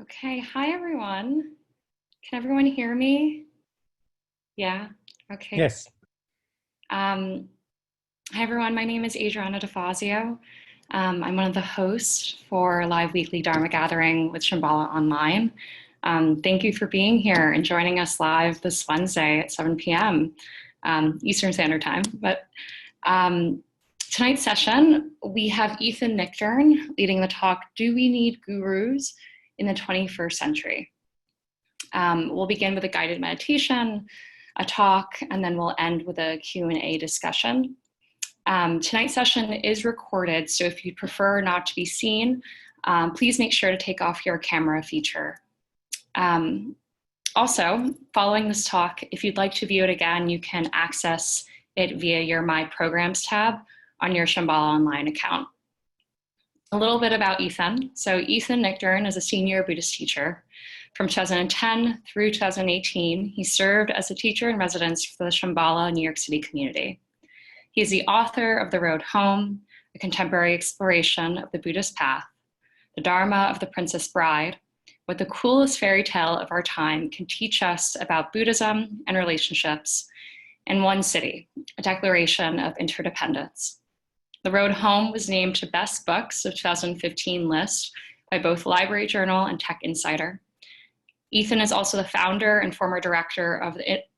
Okay, hi everyone. Can everyone hear me? Yeah, okay. Yes. Hi everyone, my name is Adriana DeFazio. I'm one of the hosts for Live Weekly Dharma Gathering with Shambhala Online. Thank you for being here and joining us live this Wednesday at 7 p.m. Eastern Standard Time. But tonight's session, we have Ethan Nichtern leading the talk, Do We Need Gurus in the 21st Century? We'll begin with a guided meditation, a talk, and then we'll end with a Q&A discussion. Tonight's session is recorded, so if you'd prefer not to be seen, please make sure to take off your camera feature. Also, following this talk, if you'd like to view it again, you can access it via your My Programs tab on your Shambhala Online account. A little bit about Ethan. So Ethan Nichtern is a senior Buddhist teacher. From 2010 through 2018, he served as a teacher in residence for the Shambhala New York City community. He is the author of The Road Home, a contemporary exploration of the Buddhist path, The Dharma of the Princess Bride, what the coolest fairy tale of our time can teach us about Buddhism and relationships, and One City, a declaration of interdependence. The Road Home was named to Best Books of 2015 list by both Library Journal and Tech Insider. Ethan is also the founder and former director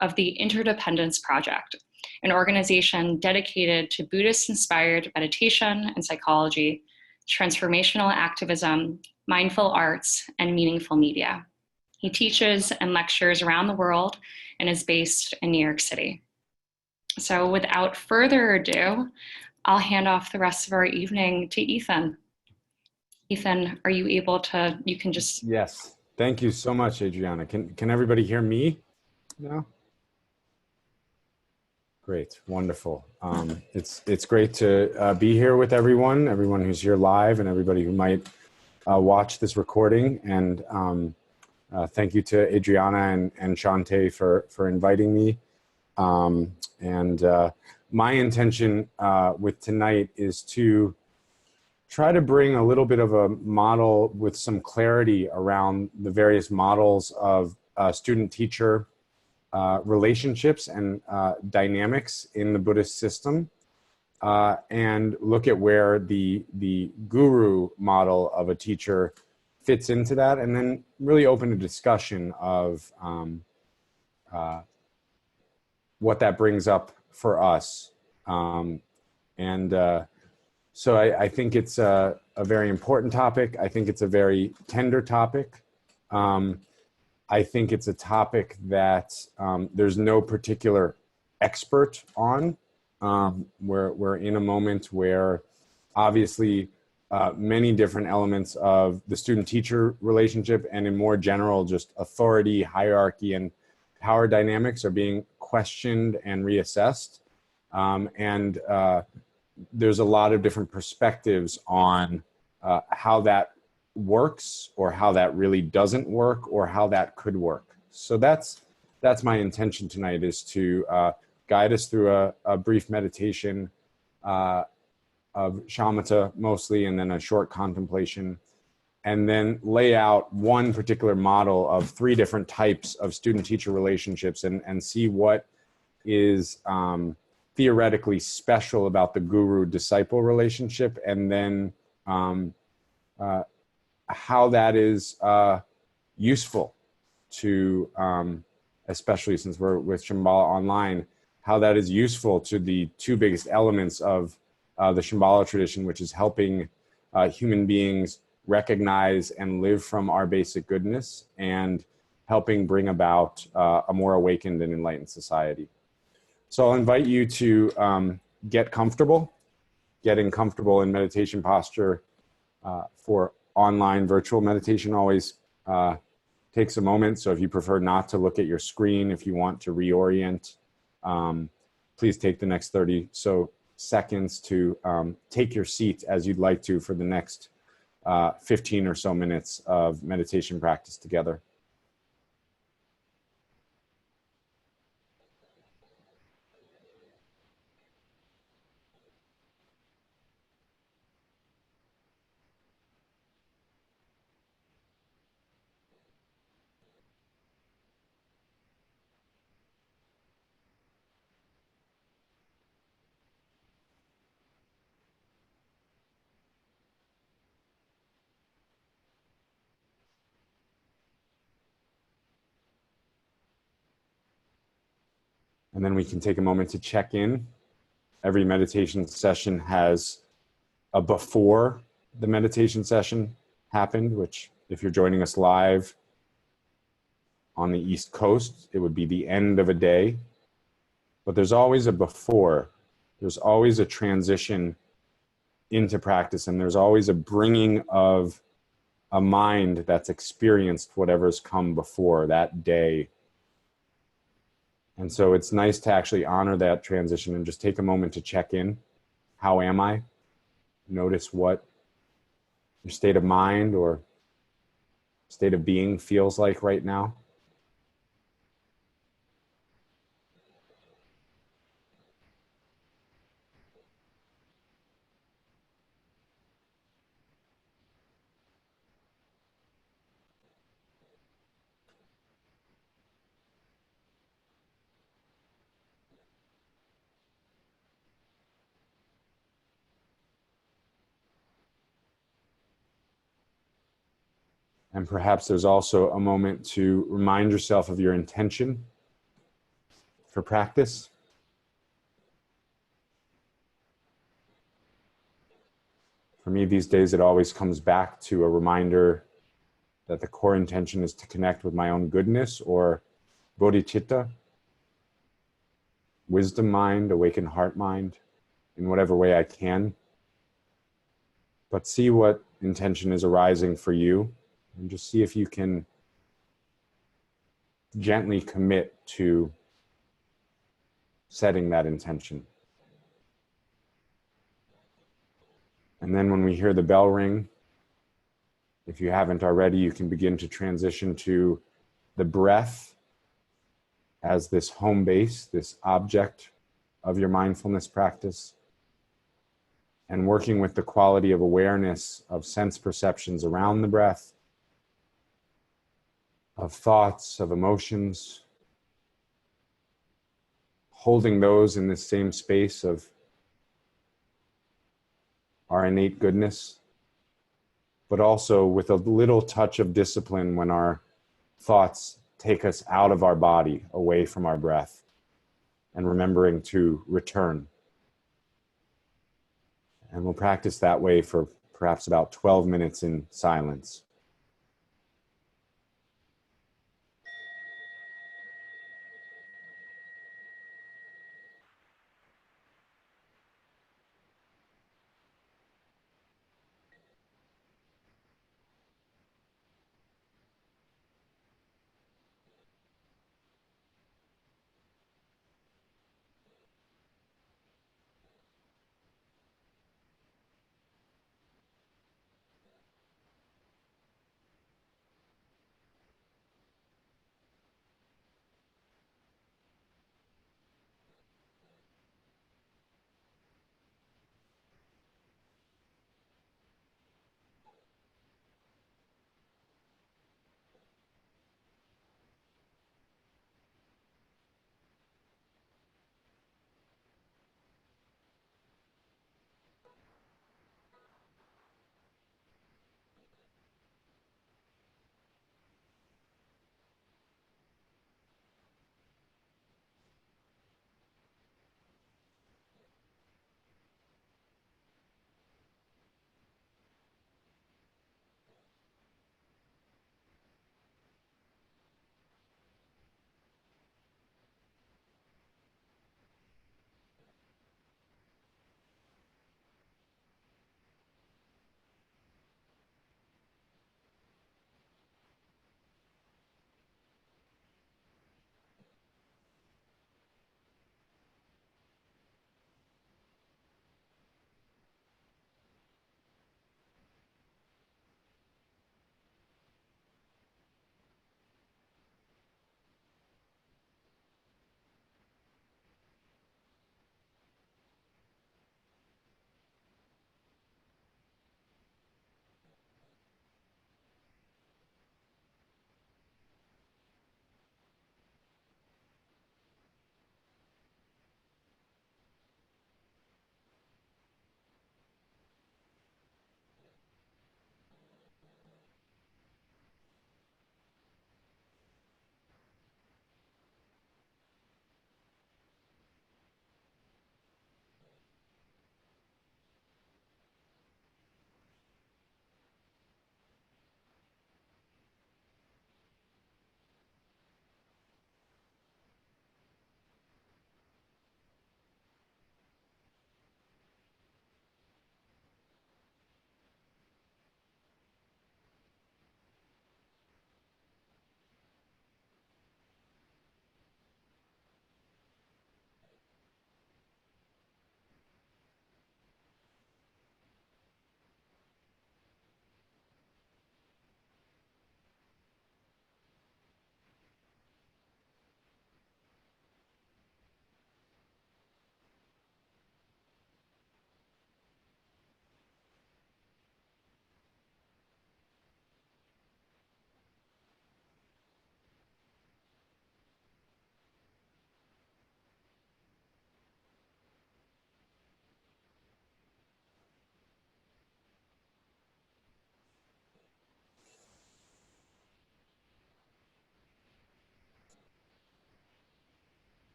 of the Interdependence Project, an organization dedicated to Buddhist-inspired meditation and psychology, transformational activism, mindful arts, and meaningful media. He teaches and lectures around the world and is based in New York City. So without further ado, I'll hand off the rest of our evening to Ethan. Ethan, are you able to, you can just... Yes. Thank you so much, Adriana. Can everybody hear me now? Great. Wonderful. It's great to be here with everyone who's here live and everybody who might watch this recording. And thank you to Adriana and Shante for inviting me. My intention with tonight is to try to bring a little bit of a model with some clarity around the various models of student-teacher relationships and dynamics in the Buddhist system, and look at where the guru model of a teacher fits into that, and then really open a discussion of what that brings up for us. So I think it's a very important topic. I think it's a very tender topic. I think it's a topic that there's no particular expert on. We're in a moment where obviously many different elements of the student-teacher relationship and in more general just authority, hierarchy, and power dynamics are being questioned and reassessed. There's a lot of different perspectives on how that works or how that really doesn't work or how that could work. So that's my intention tonight, is to guide us through a brief meditation of shamatha mostly, and then a short contemplation, and then lay out one particular model of 3 different types of student-teacher relationships and see what is theoretically special about the guru-disciple relationship, and then how that is useful to, especially since we're with Shambhala Online, how that is useful to the 2 biggest elements of the Shambhala tradition, which is helping human beings recognize and live from our basic goodness, and helping bring about a more awakened and enlightened society. So I'll invite you to get comfortable. Getting comfortable in meditation posture for online virtual meditation always takes a moment. So if you prefer not to look at your screen, if you want to reorient, please take the next 30 so seconds to take your seat as you'd like to for the next 15 or so minutes of meditation practice together. And then we can take a moment to check in. Every meditation session has a before the meditation session happened, which if you're joining us live on the East Coast, it would be the end of a day. But there's always a before. There's always a transition into practice, and there's always a bringing of a mind that's experienced whatever's come before that day. And so it's nice to actually honor that transition and just take a moment to check in. How am I? Notice what your state of mind or state of being feels like right now. And perhaps there's also a moment to remind yourself of your intention for practice. For me, these days, it always comes back to a reminder that the core intention is to connect with my own goodness, or bodhicitta, wisdom mind, awakened heart mind, in whatever way I can. But see what intention is arising for you, and just see if you can gently commit to setting that intention. And then when we hear the bell ring, if you haven't already, you can begin to transition to the breath as this home base, this object of your mindfulness practice, and working with the quality of awareness of sense perceptions around the breath, of thoughts, of emotions, holding those in this same space of our innate goodness, but also with a little touch of discipline when our thoughts take us out of our body, away from our breath, and remembering to return. And we'll practice that way for perhaps about 12 minutes in silence.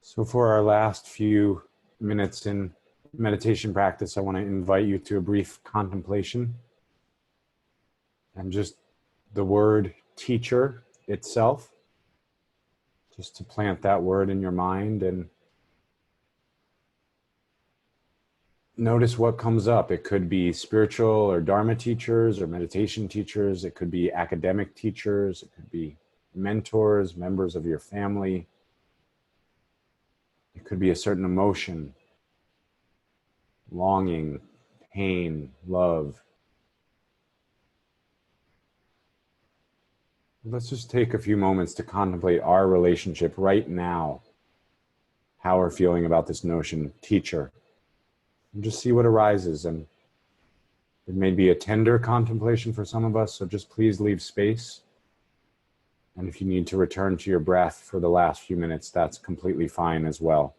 So for our last few minutes in meditation practice, I want to invite you to a brief contemplation and just the word teacher itself, just to plant that word in your mind and notice what comes up. It could be spiritual or Dharma teachers or meditation teachers. It could be academic teachers. It could be mentors, members of your family. It could be a certain emotion, longing, pain, love. Let's just take a few moments to contemplate our relationship right now, how we're feeling about this notion, teacher, and just see what arises. And it may be a tender contemplation for some of us, so just please leave space. And if you need to return to your breath for the last few minutes, that's completely fine as well.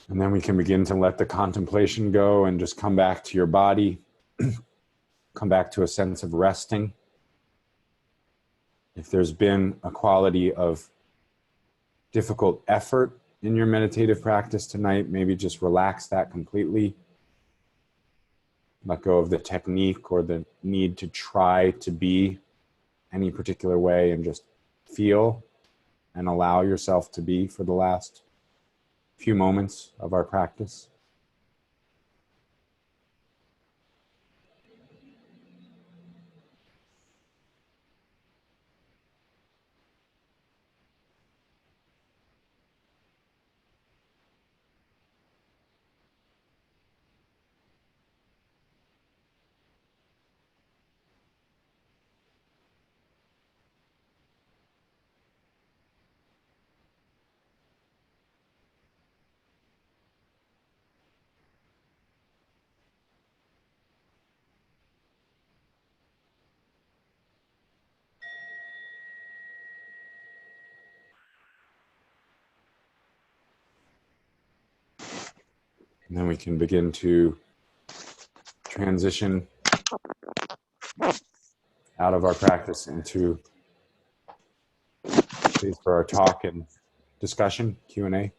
And then we can begin to let the contemplation go and just come back to your body, come back to a sense of resting. If there's been a quality of difficult effort in your meditative practice tonight, maybe just relax that completely. Let go of the technique or the need to try to be any particular way and just feel and allow yourself to be for the last few moments of our practice. And then we can begin to transition out of our practice into space for our talk and discussion, Q&A.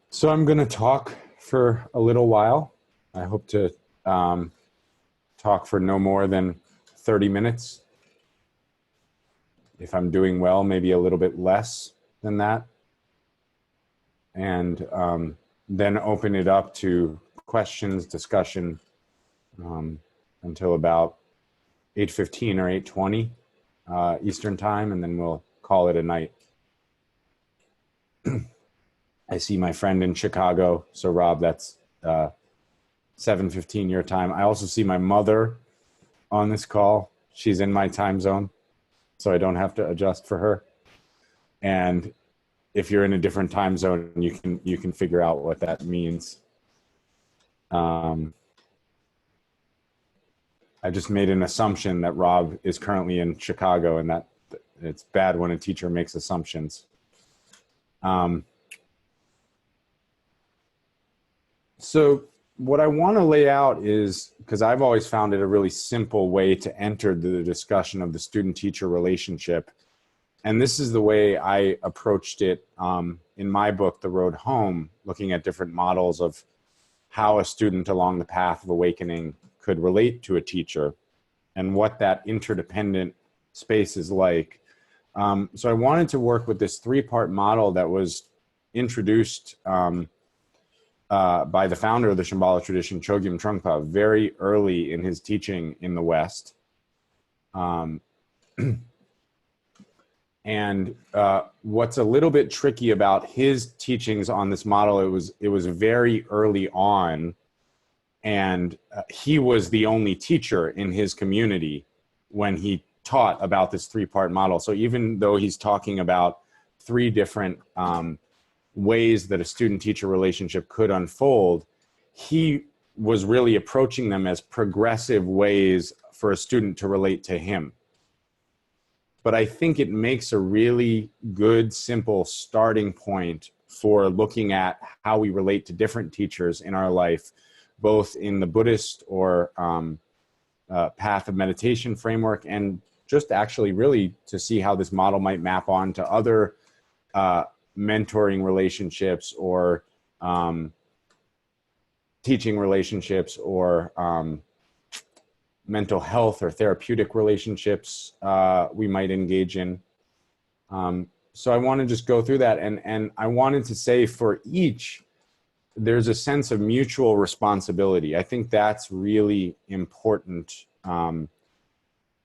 So I'm going to talk for a little while. I hope to talk for no more than 30 minutes. If I'm doing well, maybe a little bit less than that. And then open it up to questions, discussion until about 8:15 or 8:20 Eastern time, and then we'll call it a night. I see my friend in Chicago. So Rob, that's 7:15 your time. I also see my mother on this call. She's in my time zone, so I don't have to adjust for her. And if you're in a different time zone, you can figure out what that means. I just made an assumption that Rob is currently in Chicago, and that it's bad when a teacher makes assumptions. So what I want to lay out is, because I've always found it a really simple way to enter the discussion of the student-teacher relationship. And this is the way I approached it in my book, The Road Home, looking at different models of how a student along the path of awakening could relate to a teacher and what that interdependent space is like. So I wanted to work with this three-part model that was introduced by the founder of the Shambhala tradition, Chogyam Trungpa, very early in his teaching in the West. And what's a little bit tricky about his teachings on this model, it was very early on, and he was the only teacher in his community when he taught about this three-part model. So even though he's talking about three different ways that a student-teacher relationship could unfold, he was really approaching them as progressive ways for a student to relate to him. But I think it makes a really good, simple starting point for looking at how we relate to different teachers in our life, both in the Buddhist or path of meditation framework, and just actually really to see how this model might map on to other mentoring relationships or teaching relationships or mental health or therapeutic relationships we might engage in. So I want to just go through that. And I wanted to say for each, there's a sense of mutual responsibility. I think that's really important,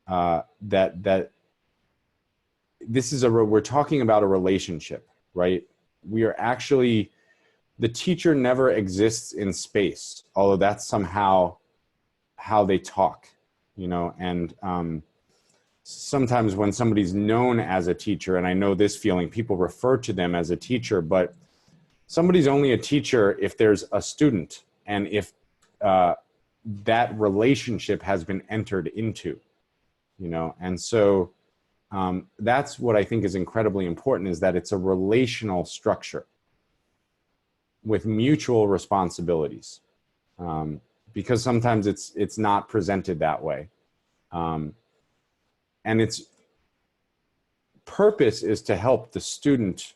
that this is we're talking about a relationship, right? We are actually, the teacher never exists in space, although that's somehow how they talk, you know. And sometimes when somebody's known as a teacher, and I know this feeling, people refer to them as a teacher, but somebody's only a teacher if there's a student and if that relationship has been entered into, you know. And so that's what I think is incredibly important, is that it's a relational structure with mutual responsibilities, because sometimes it's not presented that way. And its purpose is to help the student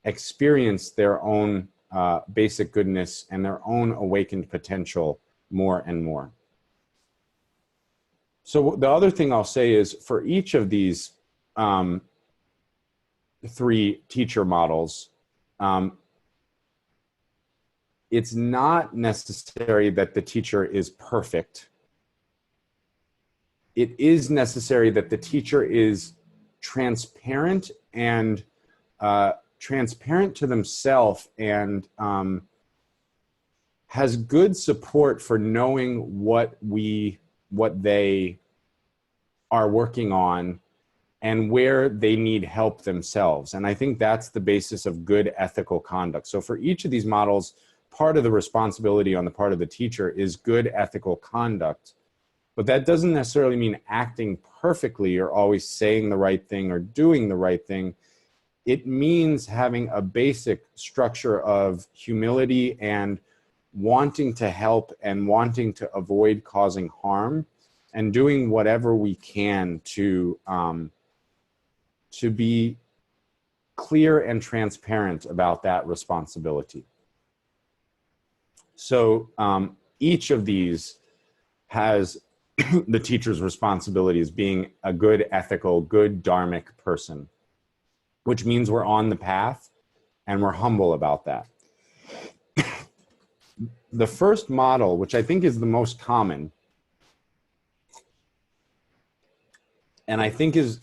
experience their own basic goodness and their own awakened potential more and more. So the other thing I'll say is, for each of these three teacher models, it's not necessary that the teacher is perfect. It is necessary that the teacher is transparent and transparent to themselves, and has good support for knowing what they are working on and where they need help themselves. And I think that's the basis of good ethical conduct. So for each of these models, part of the responsibility on the part of the teacher is good ethical conduct. But that doesn't necessarily mean acting perfectly or always saying the right thing or doing the right thing. It means having a basic structure of humility and wanting to help and wanting to avoid causing harm, and doing whatever we can to be clear and transparent about that responsibility. So each of these has the teacher's responsibility as being a good ethical, good dharmic person, which means we're on the path and we're humble about that. The first model, which I think is the most common, and I think is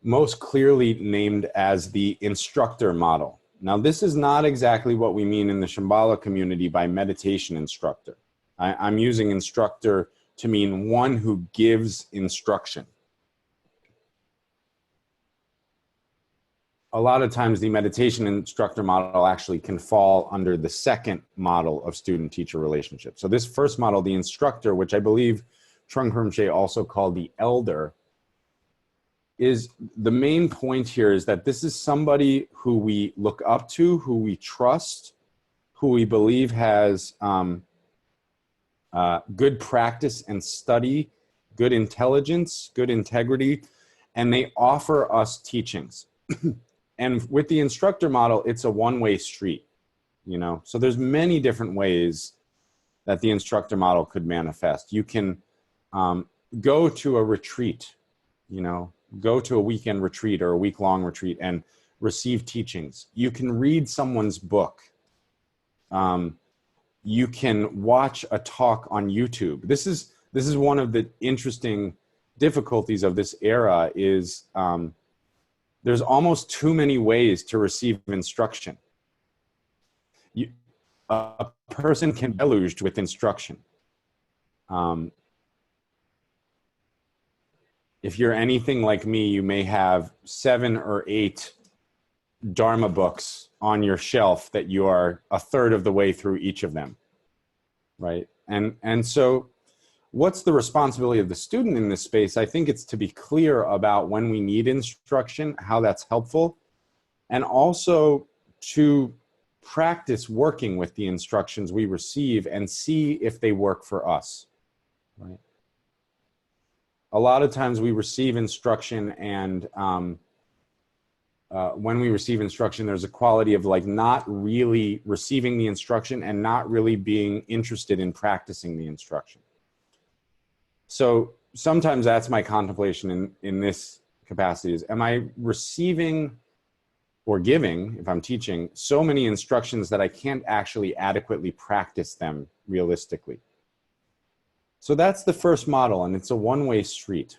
most clearly named as the instructor model. Now, this is not exactly what we mean in the Shambhala community by meditation instructor. I'm using instructor to mean one who gives instruction. A lot of times the meditation instructor model actually can fall under the second model of student-teacher relationship. So this first model, the instructor, which I believe Trungpa Rinpoche also called the elder, is the main point here is that this is somebody who we look up to, who we trust, who we believe has good practice and study, good intelligence, good integrity, and they offer us teachings. And with the instructor model, it's a one-way street, you know? So there's many different ways that the instructor model could manifest. You can go to a retreat, you know, go to a weekend retreat or a week-long retreat and receive teachings. You can read someone's book. You can watch a talk on YouTube. This is one of the interesting difficulties of this era is there's almost too many ways to receive instruction. A person can be deluged with instruction. If you're anything like me, you may have 7 or 8 Dharma books on your shelf that you are a third of the way through each of them, right? And so what's the responsibility of the student in this space? I think it's to be clear about when we need instruction, how that's helpful, and also to practice working with the instructions we receive and see if they work for us, right? A lot of times we receive instruction and when we receive instruction, there's a quality of like not really receiving the instruction and not really being interested in practicing the instruction. So sometimes that's my contemplation in this capacity is, am I receiving or giving, if I'm teaching, so many instructions that I can't actually adequately practice them realistically? So that's the first model, and it's a one-way street.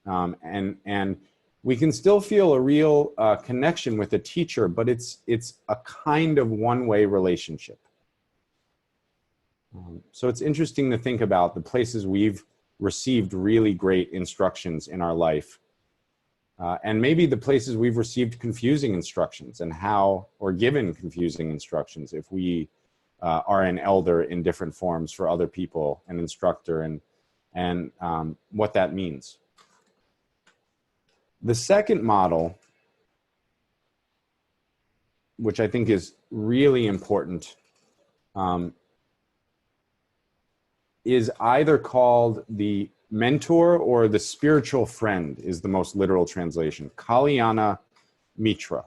And we can still feel a real connection with the teacher, but it's a kind of one-way relationship. So it's interesting to think about the places we've received really great instructions in our life, and maybe the places we've received confusing instructions and how, or given confusing instructions if we are an elder in different forms for other people, an instructor, and what that means. The second model, which I think is really important, is either called the mentor or the spiritual friend is the most literal translation. Kalyana Mitra.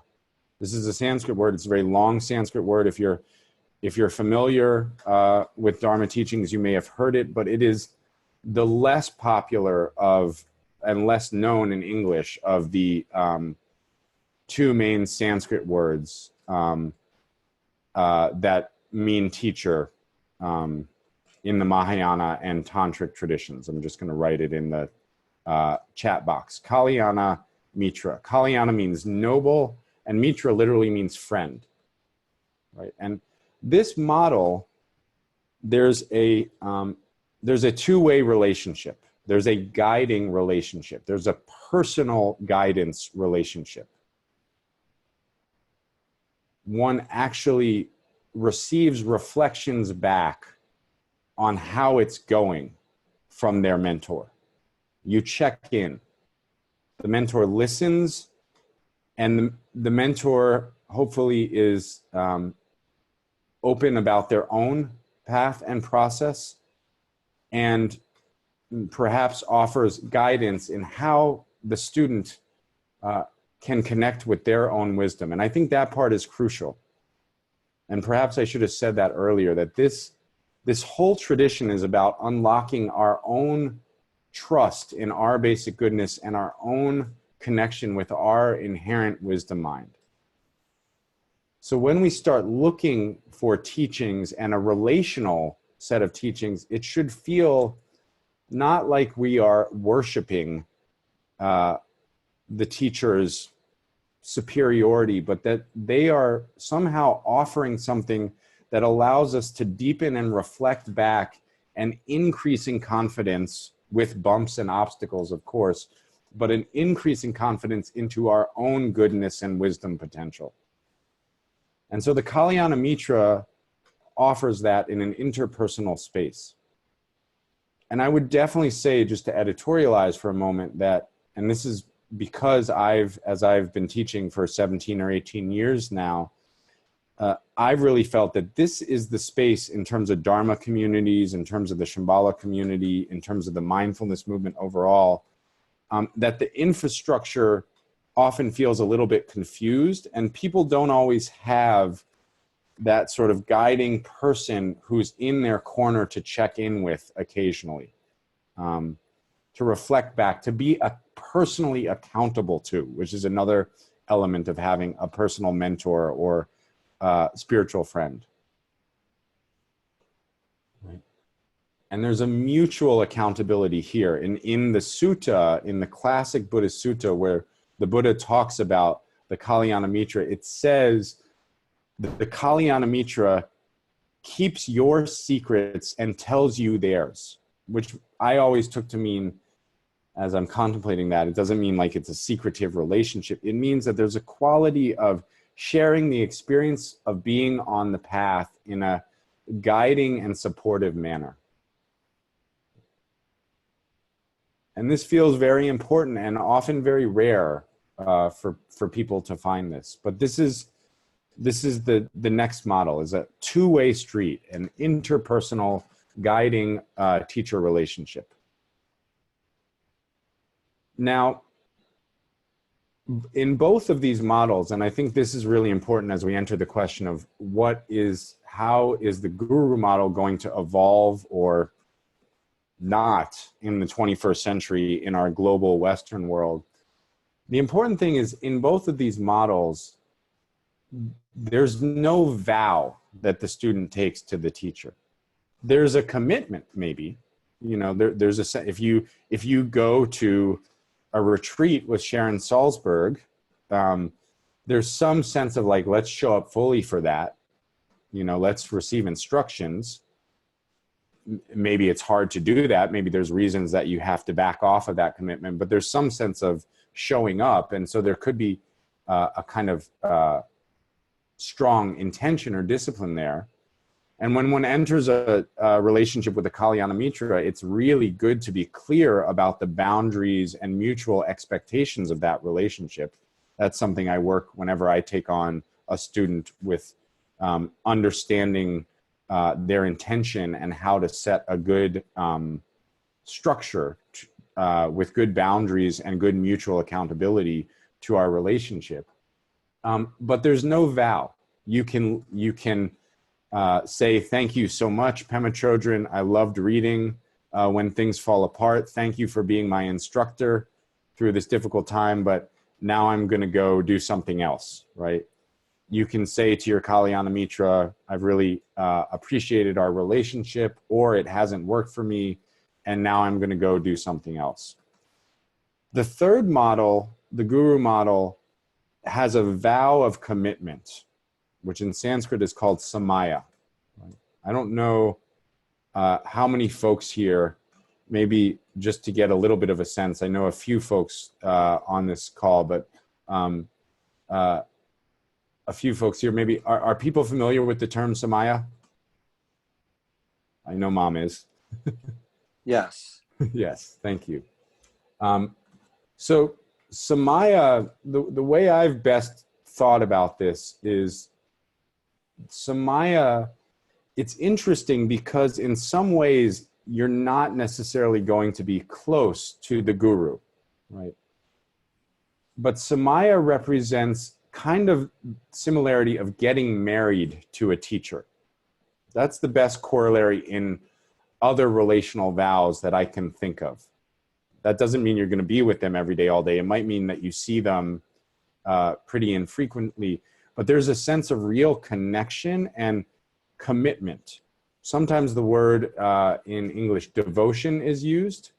This is a Sanskrit word. It's a very long Sanskrit word. If you're familiar with Dharma teachings, you may have heard it, but it is the less popular of and less known in English of the 2 main Sanskrit words that mean teacher in the Mahayana and tantric traditions. I'm just going to write it in the chat box. Kalyana Mitra. Kalyana means noble, and Mitra literally means friend, right? And this model, there's a 2-way relationship. There's a guiding relationship. There's a personal guidance relationship. One actually receives reflections back on how it's going from their mentor. You check in. The mentor listens, and the mentor hopefully is open about their own path and process, and perhaps offers guidance in how the student can connect with their own wisdom. And I think that part is crucial. And perhaps I should have said that earlier, that this whole tradition is about unlocking our own trust in our basic goodness and our own connection with our inherent wisdom mind. So when we start looking for teachings and a relational set of teachings, it should feel not like we are worshiping the teacher's superiority, but that they are somehow offering something that allows us to deepen and reflect back and increasing confidence with bumps and obstacles, of course, but an increasing confidence into our own goodness and wisdom potential. And so the Kalyana Mitra offers that in an interpersonal space. And I would definitely say, just to editorialize for a moment, that, and this is because as I've been teaching for 17 or 18 years now, I've really felt that this is the space in terms of Dharma communities, in terms of the Shambhala community, in terms of the mindfulness movement overall, that the infrastructure often feels a little bit confused, and people don't always have that sort of guiding person who's in their corner to check in with occasionally, to reflect back, to be personally accountable to, which is another element of having a personal mentor or spiritual friend. Right. And there's a mutual accountability here. In the sutta, in the classic Buddhist sutta, where the Buddha talks about the Kalyana Mitra, it says that the Kalyana Mitra keeps your secrets and tells you theirs, which I always took to mean, as I'm contemplating that, it doesn't mean like it's a secretive relationship. It means that there's a quality of sharing the experience of being on the path in a guiding and supportive manner. And this feels very important and often very rare for people to find this. But this is the next model, is a two-way street, an interpersonal guiding teacher relationship. Now, in both of these models, and I think this is really important as we enter the question of how is the guru model going to evolve or not in the 21st century in our global Western world. The important thing is, in both of these models, there's no vow that the student takes to the teacher. There's a commitment, maybe, there's if you go to a retreat with Sharon Salzberg, there's some sense of like, let's show up fully for that, let's receive instructions. Maybe it's hard to do that. Maybe there's reasons that you have to back off of that commitment, but there's some sense of showing up. And so there could be a kind of strong intention or discipline there. And when one enters a relationship with a Kalyana Mitra, it's really good to be clear about the boundaries and mutual expectations of that relationship. That's something I work whenever I take on a student with understanding their intention and how to set a good structure with good boundaries and good mutual accountability to our relationship. But there's no vow. You can say, thank you so much, Pema Chodron. I loved reading When Things Fall Apart. Thank you for being my instructor through this difficult time, but now I'm going to go do something else, right? You can say to your Kalyana Mitra, I've really appreciated our relationship, or it hasn't worked for me, and now I'm going to go do something else. The third model, the guru model, has a vow of commitment, which in Sanskrit is called samaya. I don't know how many folks here, maybe just to get a little bit of a sense, I know a few folks on this call, but a few folks here, maybe, are people familiar with the term samaya? I know Mom is. Yes. Yes, thank you. So samaya, the way I've best thought about this is samaya, it's interesting because in some ways you're not necessarily going to be close to the guru, right? But Samaya represents kind of similarity of getting married to a teacher. That's the best corollary in other relational vows that I can think of. That doesn't mean you're going to be with them every day, all day. It might mean that you see them pretty infrequently, but there's a sense of real connection and commitment. Sometimes the word in English, devotion, is used.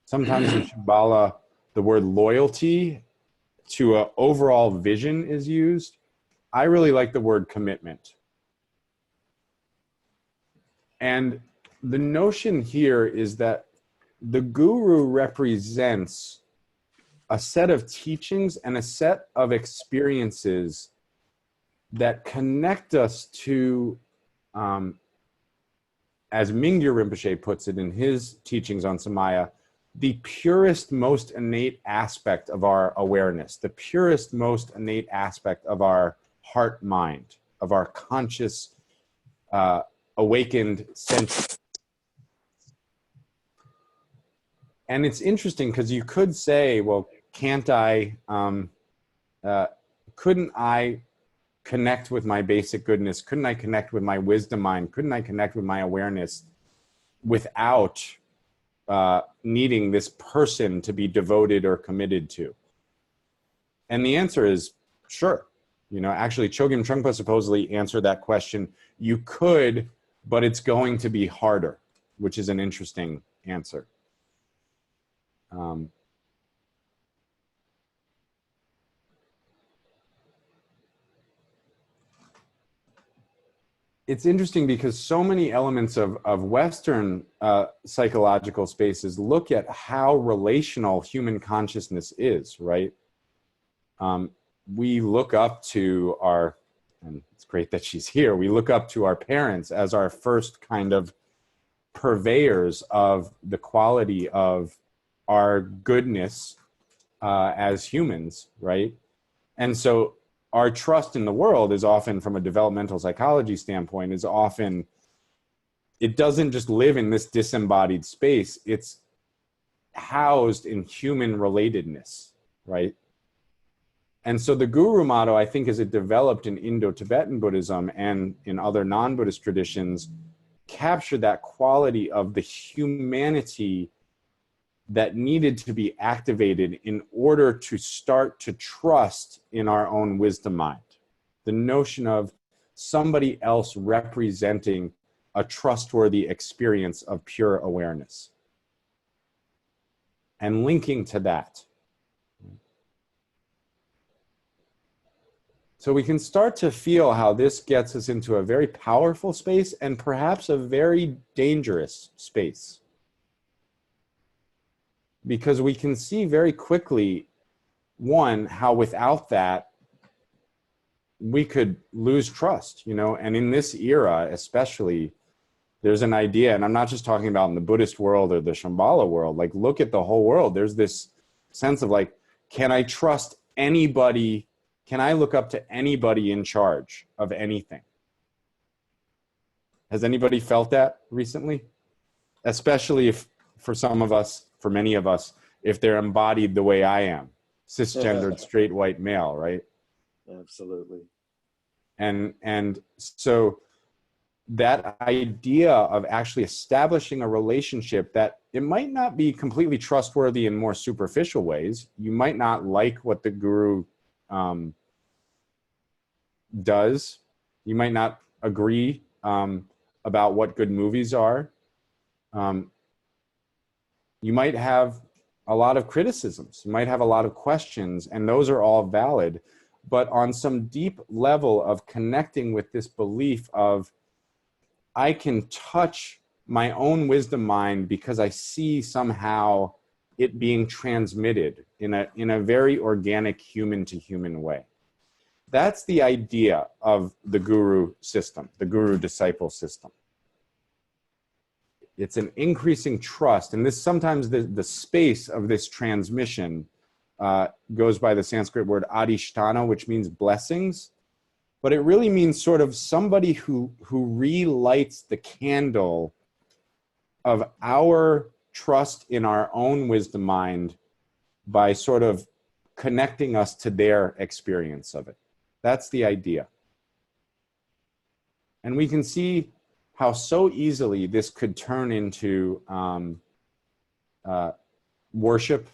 Sometimes in Shambhala, the word loyalty to an overall vision is used. I really like the word commitment. And the notion here is that the guru represents a set of teachings and a set of experiences that connect us to, as Mingyur Rinpoche puts it in his teachings on Samaya, the purest, most innate aspect of our awareness, the purest, most innate aspect of our heart mind, of our conscious, awakened sense. And it's interesting because you could say, well, couldn't I connect with my basic goodness? Couldn't I connect with my wisdom mind? Couldn't I connect with my awareness without needing this person to be devoted or committed to? And the answer is sure. You know, actually, Chogyam Trungpa supposedly answered that question. You could, but it's going to be harder, which is an interesting answer. It's interesting because so many elements of Western psychological spaces look at how relational human consciousness is, right? We look up to our, and it's great that she's here, we look up to our parents as our first kind of purveyors of the quality of our goodness as humans, right? And so our trust in the world is often, from a developmental psychology standpoint, is often, it doesn't just live in this disembodied space, it's housed in human relatedness, right? And so the guru motto, I think, as it developed in Indo-Tibetan Buddhism and in other non-Buddhist traditions, captured that quality of the humanity that needed to be activated in order to start to trust in our own wisdom mind. The notion of somebody else representing a trustworthy experience of pure awareness. And linking to that. So we can start to feel how this gets us into a very powerful space and perhaps a very dangerous space. Because we can see very quickly, one, how without that, we could lose trust, you know, and in this era, especially, there's an idea, and I'm not just talking about in the Buddhist world or the Shambhala world, like look at the whole world. There's this sense of like, can I trust anybody? Can I look up to anybody in charge of anything? Has anybody felt that recently? Especially if, for some of us, for many of us, if they're embodied the way I am, cisgendered, straight, white male, right? Absolutely. And so that idea of actually establishing a relationship that it might not be completely trustworthy in more superficial ways. You might not like what the guru does. You might not agree about what good movies are. You might have a lot of criticisms. You might have a lot of questions, and those are all valid. But on some deep level of connecting with this belief of, I can touch my own wisdom mind because I see somehow it being transmitted in a very organic human to human way. That's the idea of the guru system, the guru disciple system. It's an increasing trust, and this sometimes the space of this transmission goes by the Sanskrit word adhisthana, which means blessings, but it really means sort of somebody who relights the candle of our trust in our own wisdom mind by sort of connecting us to their experience of it. That's the idea. And we can see how so easily this could turn into worship,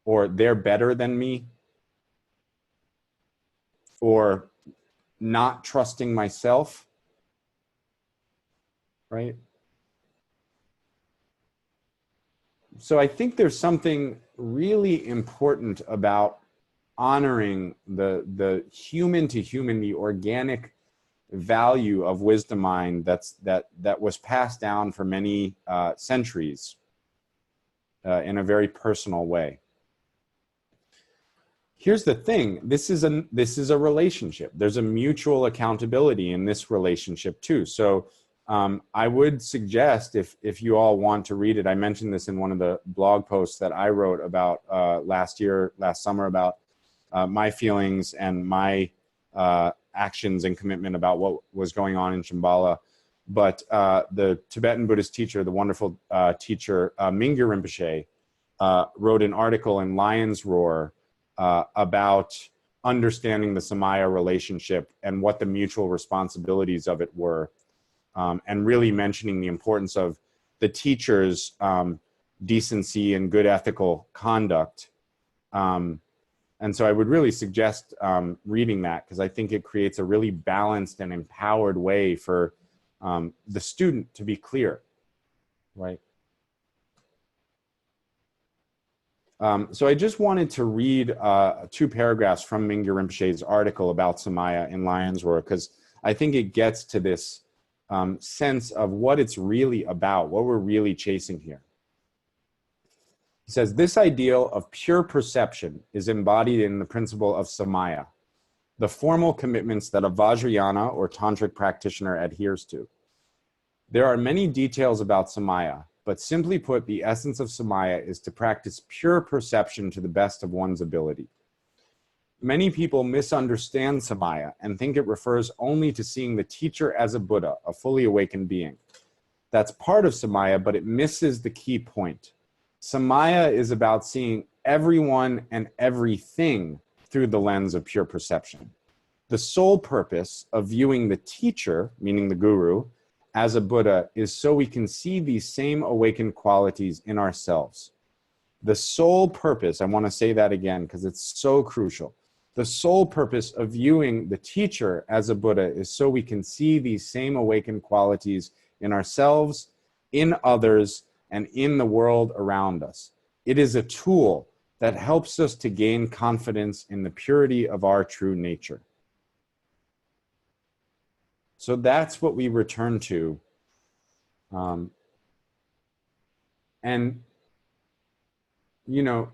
or they're better than me, or not trusting myself, right? So I think there's something really important about honoring the human to human, the organic value of wisdom mind that was passed down for many centuries in a very personal way. Here's the thing, this is a relationship. There's a mutual accountability in this relationship too. So I would suggest, if you all want to read it, I mentioned this in one of the blog posts that I wrote about last summer, about my feelings and my actions and commitment about what was going on in Shambhala. But the Tibetan Buddhist teacher, the wonderful teacher Mingyur Rinpoche, wrote an article in Lion's Roar about understanding the Samaya relationship and what the mutual responsibilities of it were, and really mentioning the importance of the teacher's decency and good ethical conduct. And so I would really suggest reading that, because I think it creates a really balanced and empowered way for the student to be clear, right? So I just wanted to read 2 paragraphs from Mingyur Rinpoche's article about Samaya in Lion's Roar, because I think it gets to this sense of what it's really about, what we're really chasing here. He says, this ideal of pure perception is embodied in the principle of Samaya, the formal commitments that a Vajrayana or tantric practitioner adheres to. There are many details about Samaya, but simply put, the essence of Samaya is to practice pure perception to the best of one's ability. Many people misunderstand Samaya and think it refers only to seeing the teacher as a Buddha, a fully awakened being. That's part of Samaya, but it misses the key point. Samaya is about seeing everyone and everything through the lens of pure perception. The sole purpose of viewing the teacher, meaning the guru, as a Buddha is so we can see these same awakened qualities in ourselves. The sole purpose, I want to say that again because it's so crucial. The sole purpose of viewing the teacher as a Buddha is so we can see these same awakened qualities in ourselves, in others, and in the world around us. It is a tool that helps us to gain confidence in the purity of our true nature. So that's what we return to. And, you know,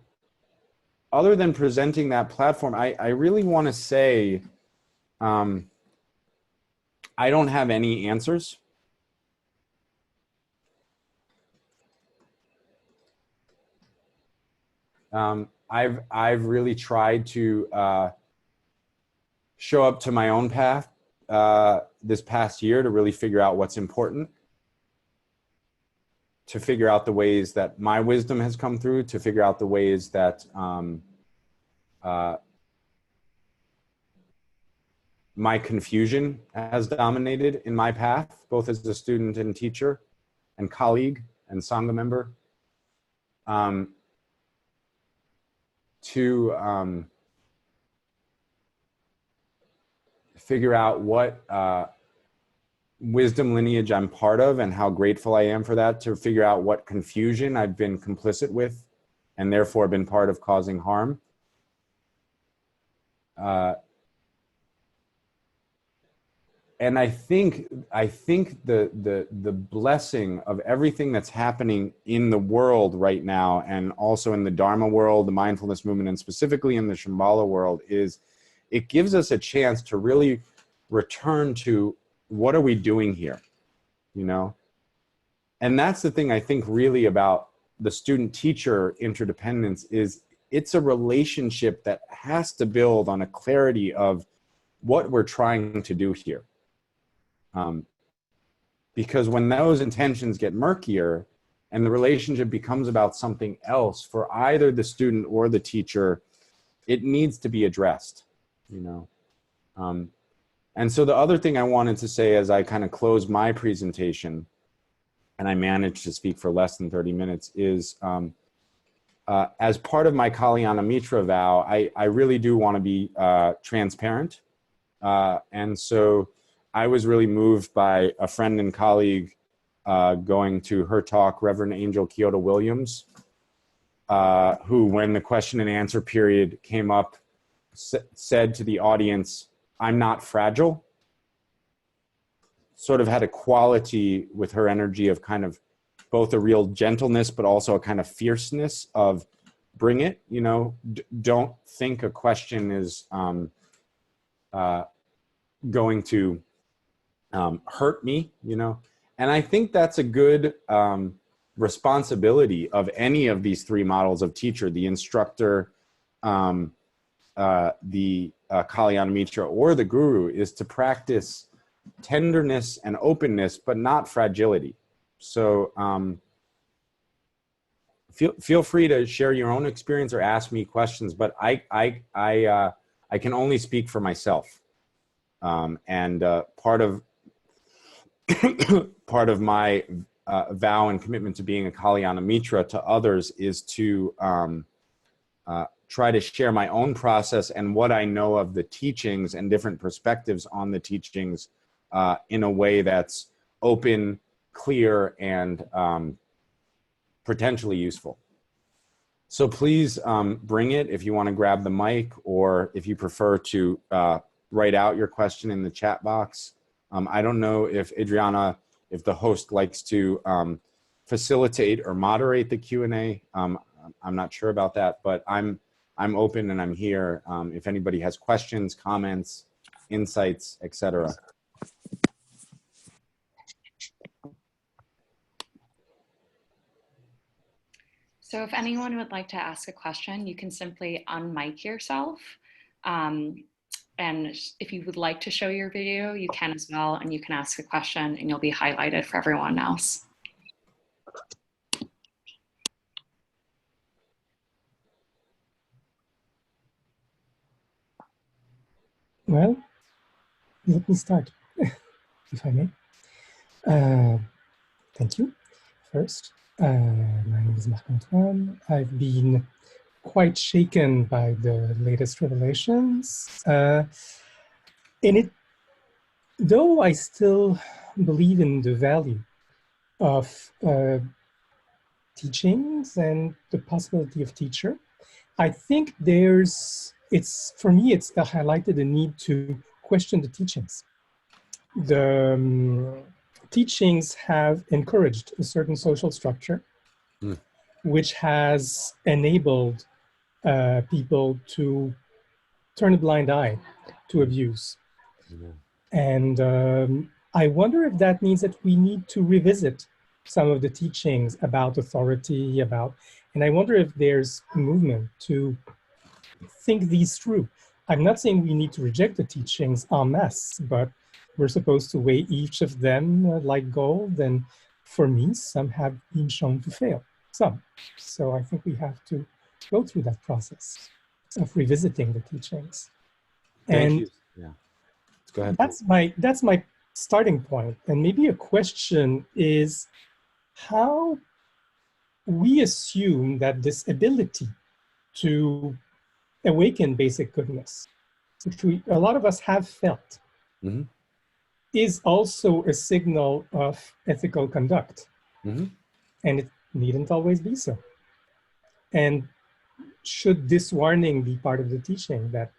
other than presenting that platform, I really want to say, I don't have any answers. I've really tried to show up to my own path this past year to really figure out what's important, to figure out the ways that my wisdom has come through, to figure out the ways that my confusion has dominated in my path, both as a student and teacher and colleague and Sangha member. To figure out what wisdom lineage I'm part of and how grateful I am for that, to figure out what confusion I've been complicit with and therefore been part of causing harm. And I think the blessing of everything that's happening in the world right now, and also in the Dharma world, the mindfulness movement, and specifically in the Shambhala world, is it gives us a chance to really return to what are we doing here, you know? And that's the thing I think really about the student-teacher interdependence, is it's a relationship that has to build on a clarity of what we're trying to do here. Because when those intentions get murkier and the relationship becomes about something else for either the student or the teacher, it needs to be addressed, you know. And so the other thing I wanted to say as I kind of close my presentation, and I managed to speak for less than 30 minutes, is as part of my Kalyana Mitra vow, I really do want to be transparent. And so I was really moved by a friend and colleague going to her talk, Reverend Angel Kyoto Williams, who, when the question and answer period came up, said to the audience, "I'm not fragile." Sort of had a quality with her energy of kind of both a real gentleness, but also a kind of fierceness of bring it, you know, don't think a question is going to hurt me, you know. And I think that's a good responsibility of any of these three models of teacher, the instructor, the Kalyana Mitra, or the guru, is to practice tenderness and openness, but not fragility. So feel free to share your own experience or ask me questions, but I can only speak for myself. And part of part of my vow and commitment to being a Kalyana Mitra to others is to try to share my own process and what I know of the teachings and different perspectives on the teachings in a way that's open, clear, and potentially useful. So please bring it if you want to grab the mic, or if you prefer to write out your question in the chat box. I don't know if Adriana, if the host likes to facilitate or moderate the Q&A. I'm not sure about that, but I'm open and I'm here if anybody has questions, comments, insights, etc. So if anyone would like to ask a question, you can simply unmic yourself. And if you would like to show your video, you can as well, and you can ask a question and you'll be highlighted for everyone else. Well, let me start, if I may. Thank you. First, my name is Marc-Antoine. I've been quite shaken by the latest revelations. Though I still believe in the value of teachings and the possibility of teacher, I think for me, it's highlighted the need to question the teachings. The teachings have encouraged a certain social structure, which has enabled people to turn a blind eye to abuse. And I wonder if that means that we need to revisit some of the teachings about authority, and I wonder if there's a movement to think these through. I'm not saying we need to reject the teachings en masse, but we're supposed to weigh each of them like gold. And for me, some have been shown to fail, some. So I think we have to go through that process of revisiting the teachings. Thank you. Yeah. Go ahead. That's my starting point. And maybe a question is how we assume that this ability to awaken basic goodness, which a lot of us have felt, is also a signal of ethical conduct. And it needn't always be so. And should this warning be part of the teaching that,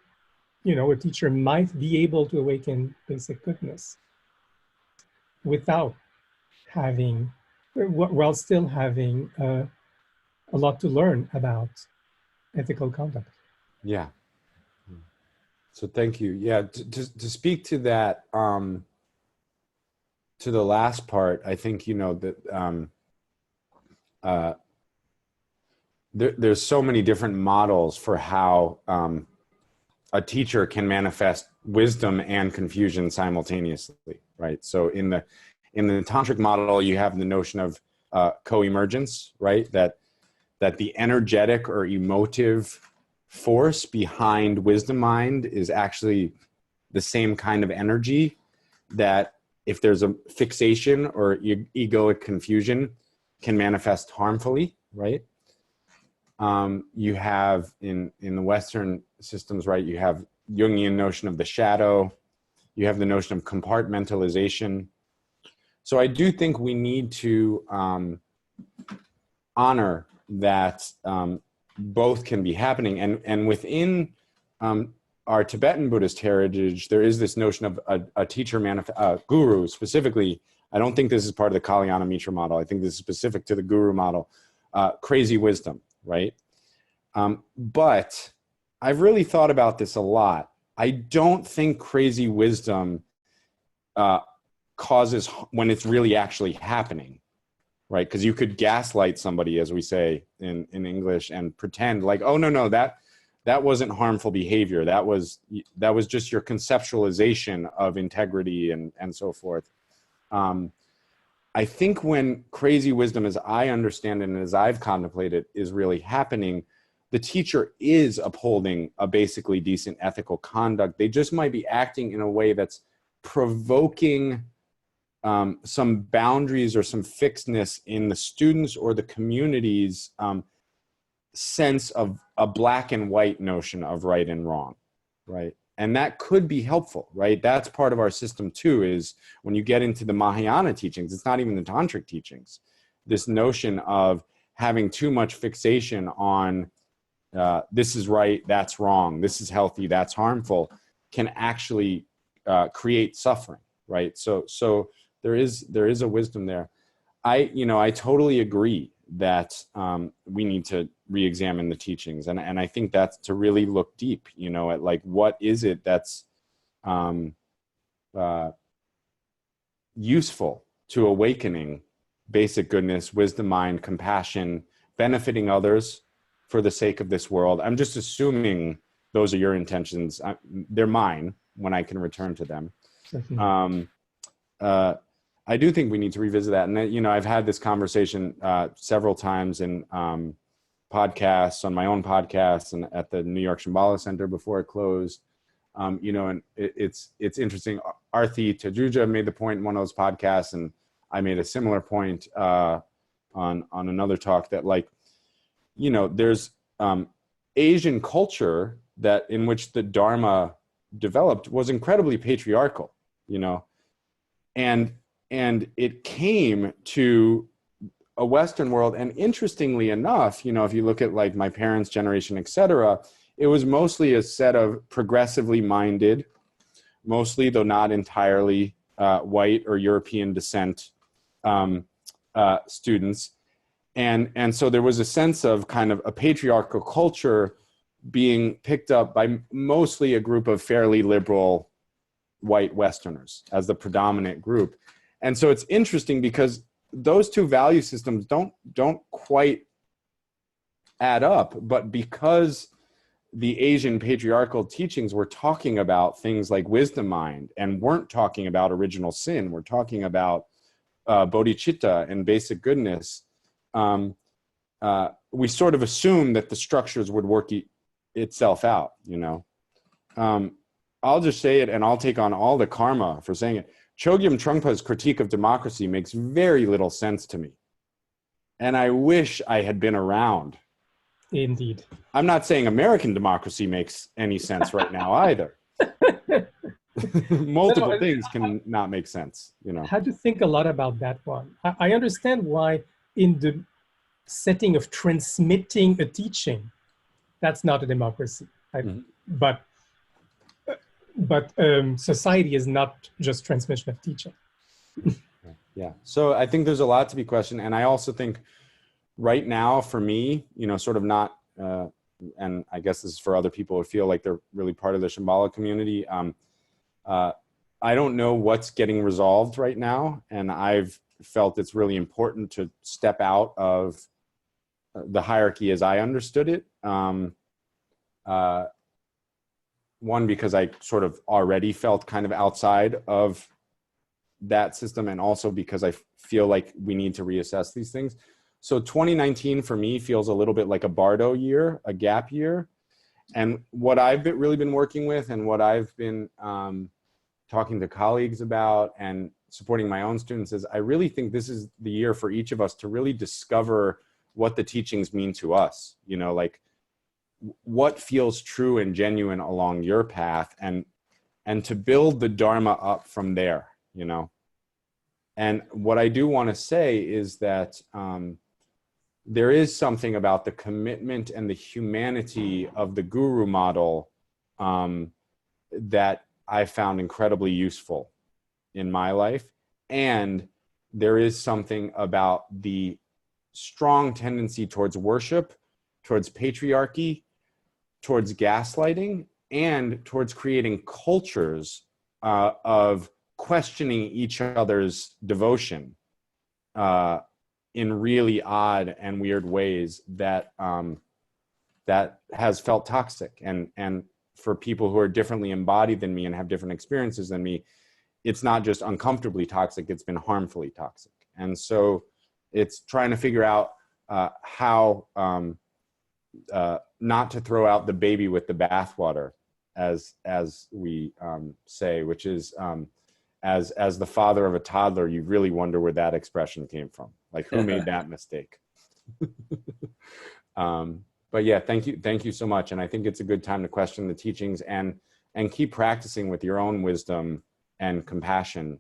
you know, a teacher might be able to awaken basic goodness without having, while still having a lot to learn about ethical conduct? Yeah. So thank you. Yeah, to speak to that, to the last part, I think, you know, that there's so many different models for how a teacher can manifest wisdom and confusion simultaneously, right? So in the tantric model, you have the notion of co-emergence, right? That the energetic or emotive force behind wisdom mind is actually the same kind of energy that if there's a fixation or egoic confusion can manifest harmfully, right? You have in the Western systems, right, you have Jungian notion of the shadow, you have the notion of compartmentalization. So I do think we need to honor that both can be happening. And within our Tibetan Buddhist heritage, there is this notion of a teacher, guru specifically. I don't think this is part of the Kalyana Mitra model. I think this is specific to the guru model, crazy wisdom, right? But I've really thought about this a lot. I don't think crazy wisdom causes when it's really actually happening, right? Because you could gaslight somebody, as we say in English, and pretend like, oh, no, that wasn't harmful behavior. That was just your conceptualization of integrity and so forth. I think when crazy wisdom, as I understand it and as I've contemplated, is really happening, the teacher is upholding a basically decent ethical conduct. They just might be acting in a way that's provoking some boundaries or some fixedness in the students or the community's sense of a black and white notion of right and wrong, right? And that could be helpful, right? That's part of our system too, is when you get into the Mahayana teachings, it's not even the tantric teachings, this notion of having too much fixation on this is right, that's wrong, this is healthy, that's harmful, can actually create suffering, right? So there is a wisdom there. I totally agree that we need to re-examine the teachings, and I think that's to really look deep, at like what is it that's useful to awakening basic goodness, wisdom, mind, compassion, benefiting others for the sake of this world. I'm just assuming those are your intentions. They're mine when I can return to them. I do think we need to revisit that. And, I've had this conversation several times in podcasts, on my own podcast and at the New York Shambhala Center before it closed. And it's interesting. Arthi Tajuja made the point in one of those podcasts, and I made a similar point on another talk that, like, there's Asian culture that in which the Dharma developed was incredibly patriarchal, and it came to a Western world. And interestingly enough, if you look at like my parents' generation, et cetera, it was mostly a set of progressively minded, mostly, though not entirely, white or European descent students. And so there was a sense of kind of a patriarchal culture being picked up by mostly a group of fairly liberal white Westerners as the predominant group. And so it's interesting because those two value systems don't quite add up, but because the Asian patriarchal teachings were talking about things like wisdom mind and weren't talking about original sin, we're talking about bodhicitta and basic goodness, we sort of assumed that the structures would work itself out, I'll just say it, and I'll take on all the karma for saying it. Chogyam Trungpa's critique of democracy makes very little sense to me. And I wish I had been around. Indeed. I'm not saying American democracy makes any sense right now either. Multiple things can not make sense, I had to think a lot about that one. I understand why in the setting of transmitting a teaching, that's not a democracy. But society is not just transmission of teaching. Yeah. So I think there's a lot to be questioned. And I also think right now for me, sort of not, and I guess this is for other people who feel like they're really part of the Shambhala community. I don't know what's getting resolved right now. And I've felt it's really important to step out of the hierarchy as I understood it. One, because I sort of already felt kind of outside of that system, and also because I feel like we need to reassess these things. So 2019 for me feels a little bit like a Bardo year, a gap year. And what I've really been working with, and what I've been talking to colleagues about and supporting my own students, is I really think this is the year for each of us to really discover what the teachings mean to us. You know, like what feels true and genuine along your path, and to build the Dharma up from there, you know. And what I do want to say is that there is something about the commitment and the humanity of the guru model that I found incredibly useful in my life. And there is something about the strong tendency towards worship, towards patriarchy, towards gaslighting, and towards creating cultures of questioning each other's devotion in really odd and weird ways that that has felt toxic. And for people who are differently embodied than me and have different experiences than me, it's not just uncomfortably toxic, it's been harmfully toxic. And so it's trying to figure out how not to throw out the baby with the bathwater, as we say, which is as the father of a toddler, you really wonder where that expression came from. Like, who made that mistake? But yeah, thank you so much. And I think it's a good time to question the teachings and keep practicing with your own wisdom and compassion.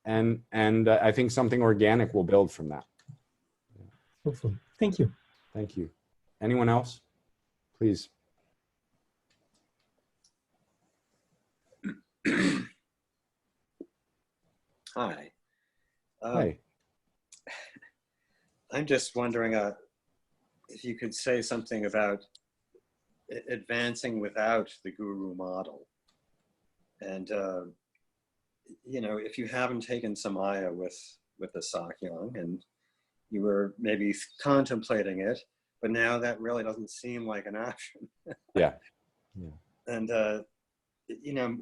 And I think something organic will build from that. Hopefully. Thank you. Thank you. Anyone else? Please. Hi. Hi. I'm just wondering if you could say something about advancing without the guru model. And, you know, if you haven't taken Samaya with the Sakyong and you were maybe contemplating it, but now that really doesn't seem like an option. Yeah. And, you know,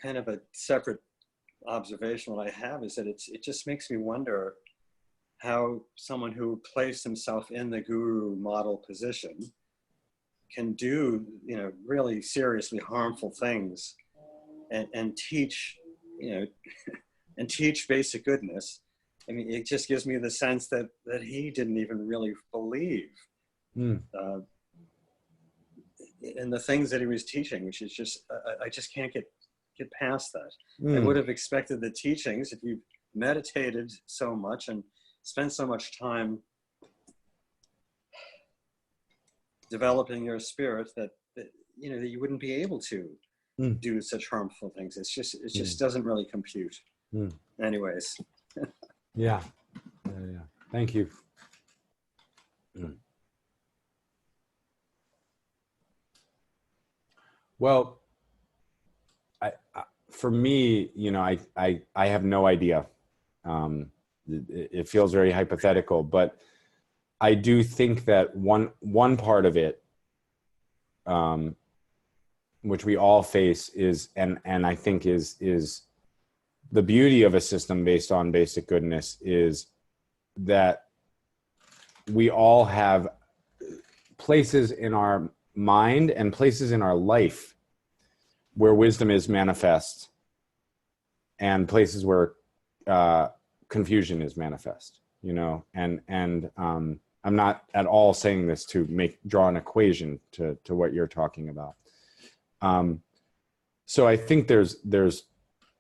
kind of a separate observation that I have is that it just makes me wonder how someone who placed himself in the guru model position can do, you know, really seriously harmful things and teach, you know, and teach basic goodness. I mean, it just gives me the sense that he didn't even really believe in the things that he was teaching, which is just, I just can't get past that. I would have expected the teachings, if you meditated so much and spent so much time developing your spirit, that you know, that you wouldn't be able to do such harmful things. It just doesn't really compute. Anyways. Yeah. Thank you. Well, for me, you know, I have no idea. It feels very hypothetical, but I do think that one part of it, which we all face, is and I think is the beauty of a system based on basic goodness, is that we all have places in our mind and places in our life where wisdom is manifest, and places where confusion is manifest, you know, and I'm not at all saying this to draw an equation to what you're talking about. So I think there's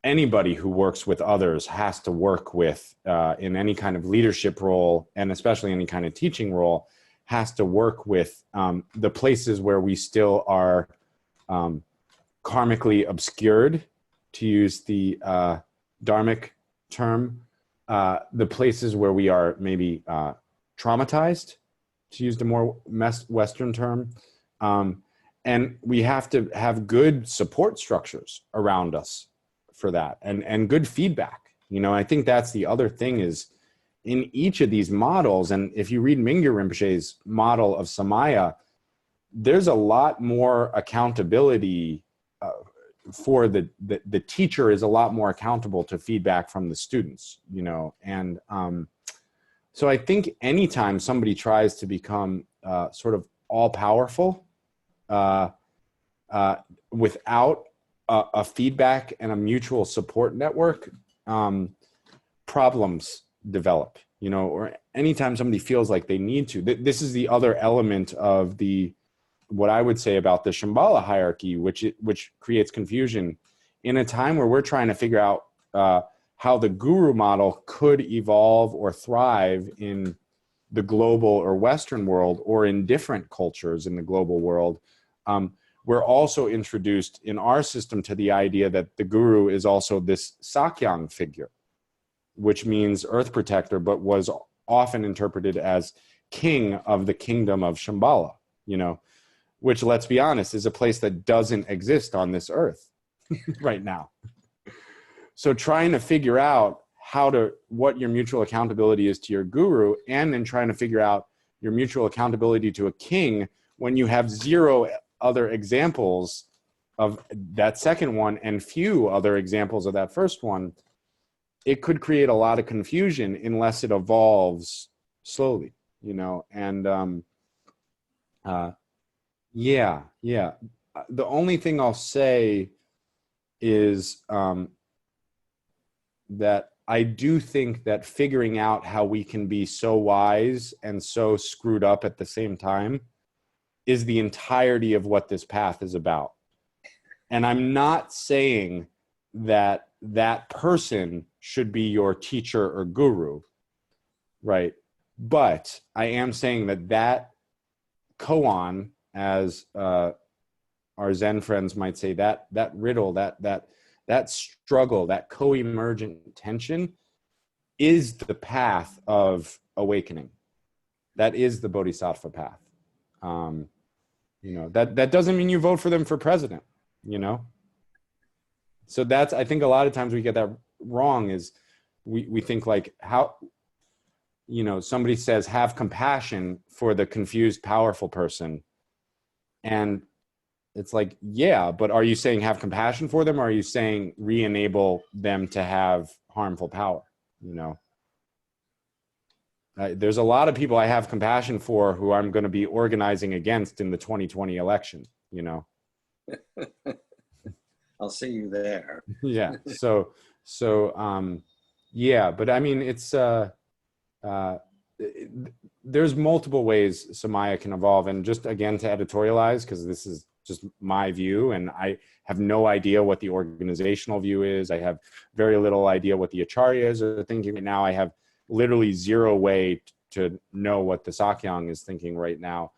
anybody who works with others has to work with, in any kind of leadership role, and especially any kind of teaching role, has to work with the places where we still are karmically obscured, to use the dharmic term, the places where we are maybe traumatized, to use the more Western term. And we have to have good support structures around us for that, and good feedback. You know, I think that's the other thing, is in each of these models, and if you read Mingyur Rinpoche's model of Samaya, there's a lot more accountability for the teacher is a lot more accountable to feedback from the students, you know. And so I think anytime somebody tries to become sort of all powerful, without a feedback and a mutual support network, problems develop, you know, or anytime somebody feels like they need to. This is the other element of what I would say about the Shambhala hierarchy, which creates confusion in a time where we're trying to figure out how the guru model could evolve or thrive in the global or Western world, or in different cultures in the global world. We're also introduced in our system to the idea that the guru is also this Sakyang figure, which means earth protector, but was often interpreted as king of the kingdom of Shambhala, you know, which, let's be honest, is a place that doesn't exist on this earth right now. So trying to figure out what your mutual accountability is to your guru, and then trying to figure out your mutual accountability to a king when you have zero other examples of that second one and few other examples of that first one, it could create a lot of confusion unless it evolves slowly, you know. And yeah. The only thing I'll say is that I do think that figuring out how we can be so wise and so screwed up at the same time is the entirety of what this path is about. And I'm not saying that that person should be your teacher or guru, right? But I am saying that koan, as our Zen friends might say, that riddle, that struggle, that co-emergent tension is the path of awakening. That is the bodhisattva path. You know, that doesn't mean you vote for them for president, you know? So I think a lot of times we get that wrong, is we think like, how, you know, somebody says, have compassion for the confused, powerful person. And it's like, yeah, but are you saying have compassion for them? Or are you saying re-enable them to have harmful power? You know, there's a lot of people I have compassion for who I'm going to be organizing against in the 2020 election, you know? I'll see you there. Yeah. So, yeah, but I mean, it's, there's multiple ways Samaya can evolve. And just again, to editorialize, because this is just my view, and I have no idea what the organizational view is. I have very little idea what the acharyas are thinking right now. I have literally zero way to know what the Sakyang is thinking right now.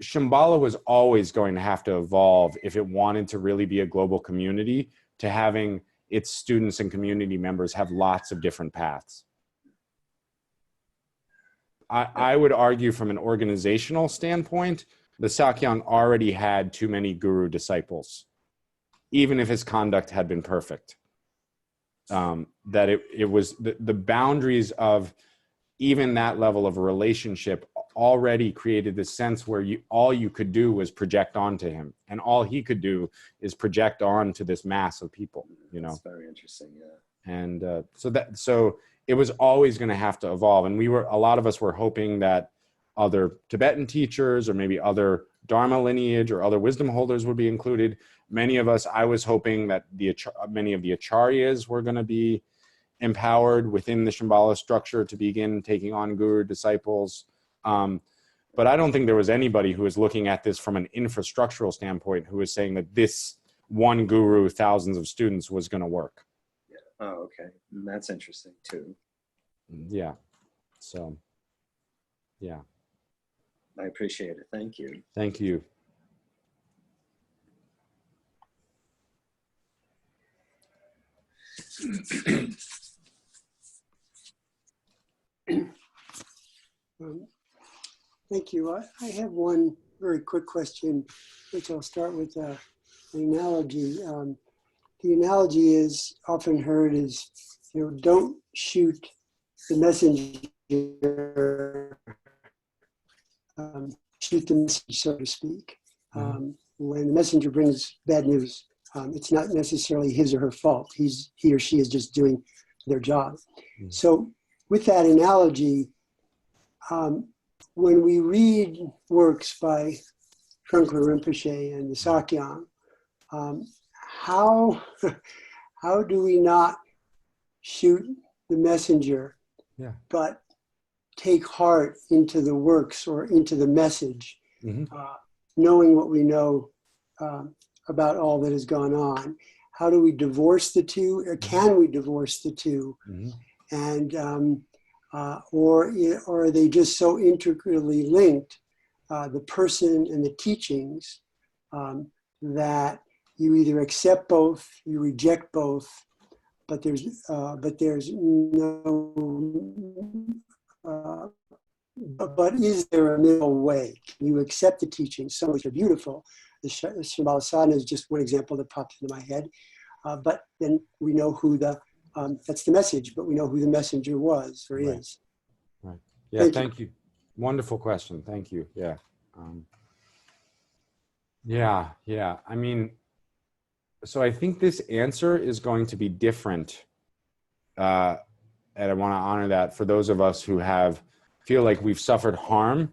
Shambhala was always going to have to evolve if it wanted to really be a global community, to having its students and community members have lots of different paths. I would argue from an organizational standpoint, the Sakyang already had too many guru disciples, even if his conduct had been perfect. That it was the boundaries of even that level of a relationship already created this sense where all you could do was project onto him, and all he could do is project onto this mass of people, you know. That's very interesting, yeah. And so it was always going to have to evolve. And a lot of us were hoping that other Tibetan teachers or maybe other Dharma lineage or other wisdom holders would be included. Many of us, I was hoping that many of the acharyas were going to be empowered within the Shambhala structure to begin taking on guru disciples. But I don't think there was anybody who was looking at this from an infrastructural standpoint who was saying that this one guru, thousands of students, was going to work. Yeah. Oh, okay. That's interesting too. Yeah. So, yeah. I appreciate it. Thank you. Thank you. Thank you. I have one very quick question, which I'll start with an analogy. The analogy is often heard as, you know, don't shoot the messenger, shoot the message, so to speak. When the messenger brings bad news, it's not necessarily his or her fault. He or she is just doing their job. So with that analogy, when we read works by Trungpa Rinpoche and the Sakyong, how how do we not shoot the messenger, Yeah. but take heart into the works or into the message, knowing what we know about all that has gone on? How do we divorce the two? Or can we divorce the two? And or are they just so intricately linked, the person and the teachings, that you either accept both, you reject both, but there's no. But is there a middle way? Can you accept the teachings? Some of which are beautiful. The Shambhala Sadhana is just one example that popped into my head. But then we know who that's the message, but we know who the messenger was or is. Right. Yeah, thank you. Wonderful question. Thank you. Yeah. Yeah. I mean, so I think this answer is going to be different. And I want to honor that for those of us who feel like we've suffered harm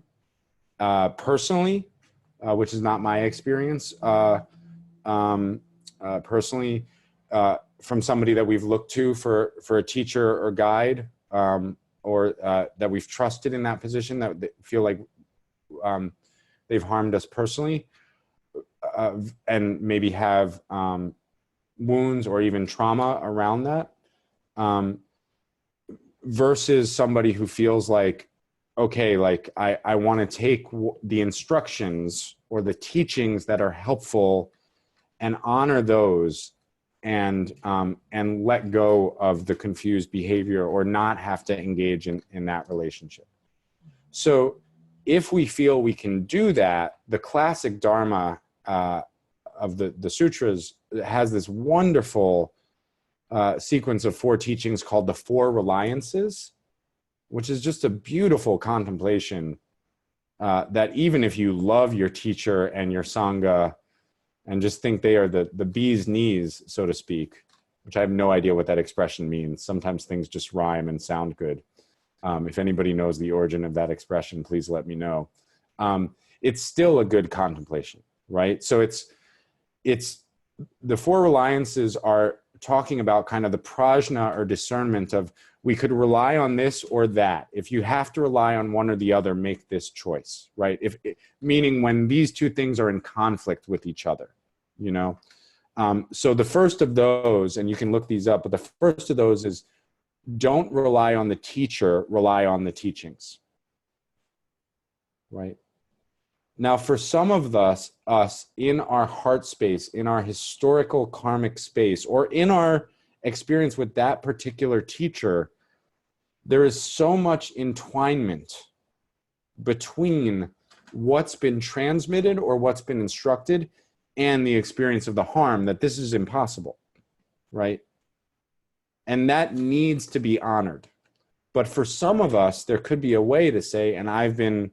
personally, which is not my experience personally, from somebody that we've looked to for a teacher or guide, or that we've trusted in that position, that they feel like they've harmed us personally, and maybe have wounds or even trauma around that, versus somebody who feels like, okay, like I want to take the instructions or the teachings that are helpful and honor those, and let go of the confused behavior, or not have to engage in that relationship. So if we feel we can do that, the classic Dharma of the sutras has this wonderful sequence of 4 teachings called the 4 reliances, which is just a beautiful contemplation, that even if you love your teacher and your Sangha and just think they are the bee's knees, so to speak, which I have no idea what that expression means. Sometimes things just rhyme and sound good. If anybody knows the origin of that expression, please let me know. It's still a good contemplation, right? So it's the 4 reliances are talking about kind of the prajna or discernment of, we could rely on this or that. If you have to rely on one or the other, make this choice, right? Meaning when these 2 things are in conflict with each other, you know? So the first of those, and you can look these up, but the first of those is, don't rely on the teacher, rely on the teachings, right? Now, for some of us in our heart space, in our historical karmic space, or in our experience with that particular teacher, there is so much entwinement between what's been transmitted or what's been instructed and the experience of the harm that this is impossible, right? And that needs to be honored. But for some of us, there could be a way to say, and I've been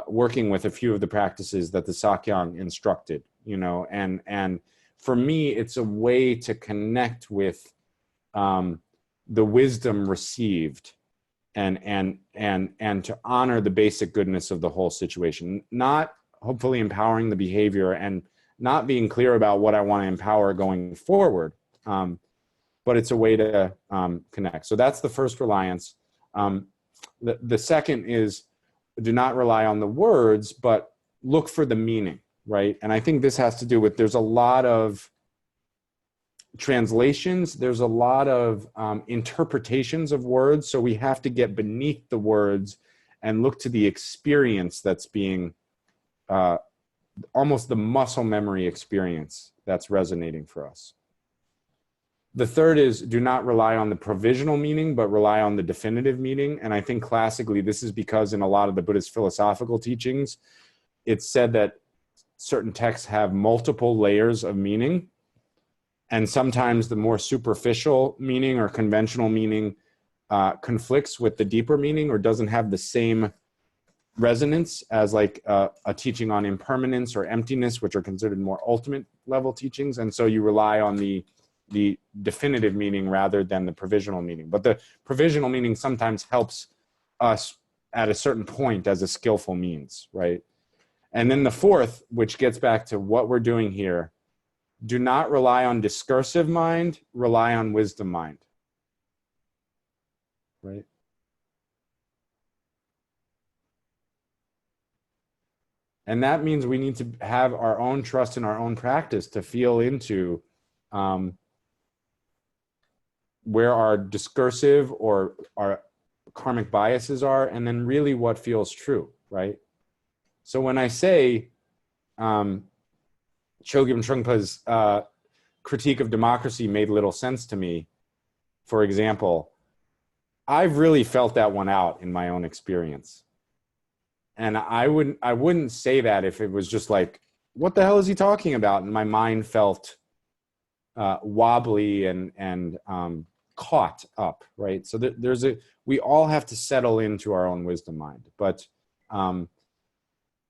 working with a few of the practices that the Sakyong instructed, you know, and for me, it's a way to connect with the wisdom received, and to honor the basic goodness of the whole situation, not hopefully empowering the behavior and not being clear about what I want to empower going forward. But it's a way to connect. So that's the first reliance. The second is, do not rely on the words, but look for the meaning, right? And I think this has to do with, there's a lot of translations, there's a lot of interpretations of words, so we have to get beneath the words and look to the experience that's being, almost the muscle memory experience that's resonating for us. The third is, do not rely on the provisional meaning, but rely on the definitive meaning. And I think classically, this is because in a lot of the Buddhist philosophical teachings, it's said that certain texts have multiple layers of meaning. And sometimes the more superficial meaning or conventional meaning conflicts with the deeper meaning, or doesn't have the same resonance as like a teaching on impermanence or emptiness, which are considered more ultimate level teachings. And so you rely on the definitive meaning rather than the provisional meaning. But the provisional meaning sometimes helps us at a certain point as a skillful means, right? And then the fourth, which gets back to what we're doing here, do not rely on discursive mind, rely on wisdom mind, right? And that means we need to have our own trust in our own practice to feel into where our discursive or our karmic biases are, and then really what feels true, right? So when I say Chogyam Trungpa's critique of democracy made little sense to me, for example, I've really felt that one out in my own experience. And I wouldn't say that if it was just like, what the hell is he talking about? And my mind felt wobbly and caught up, right? So we all have to settle into our own wisdom mind. But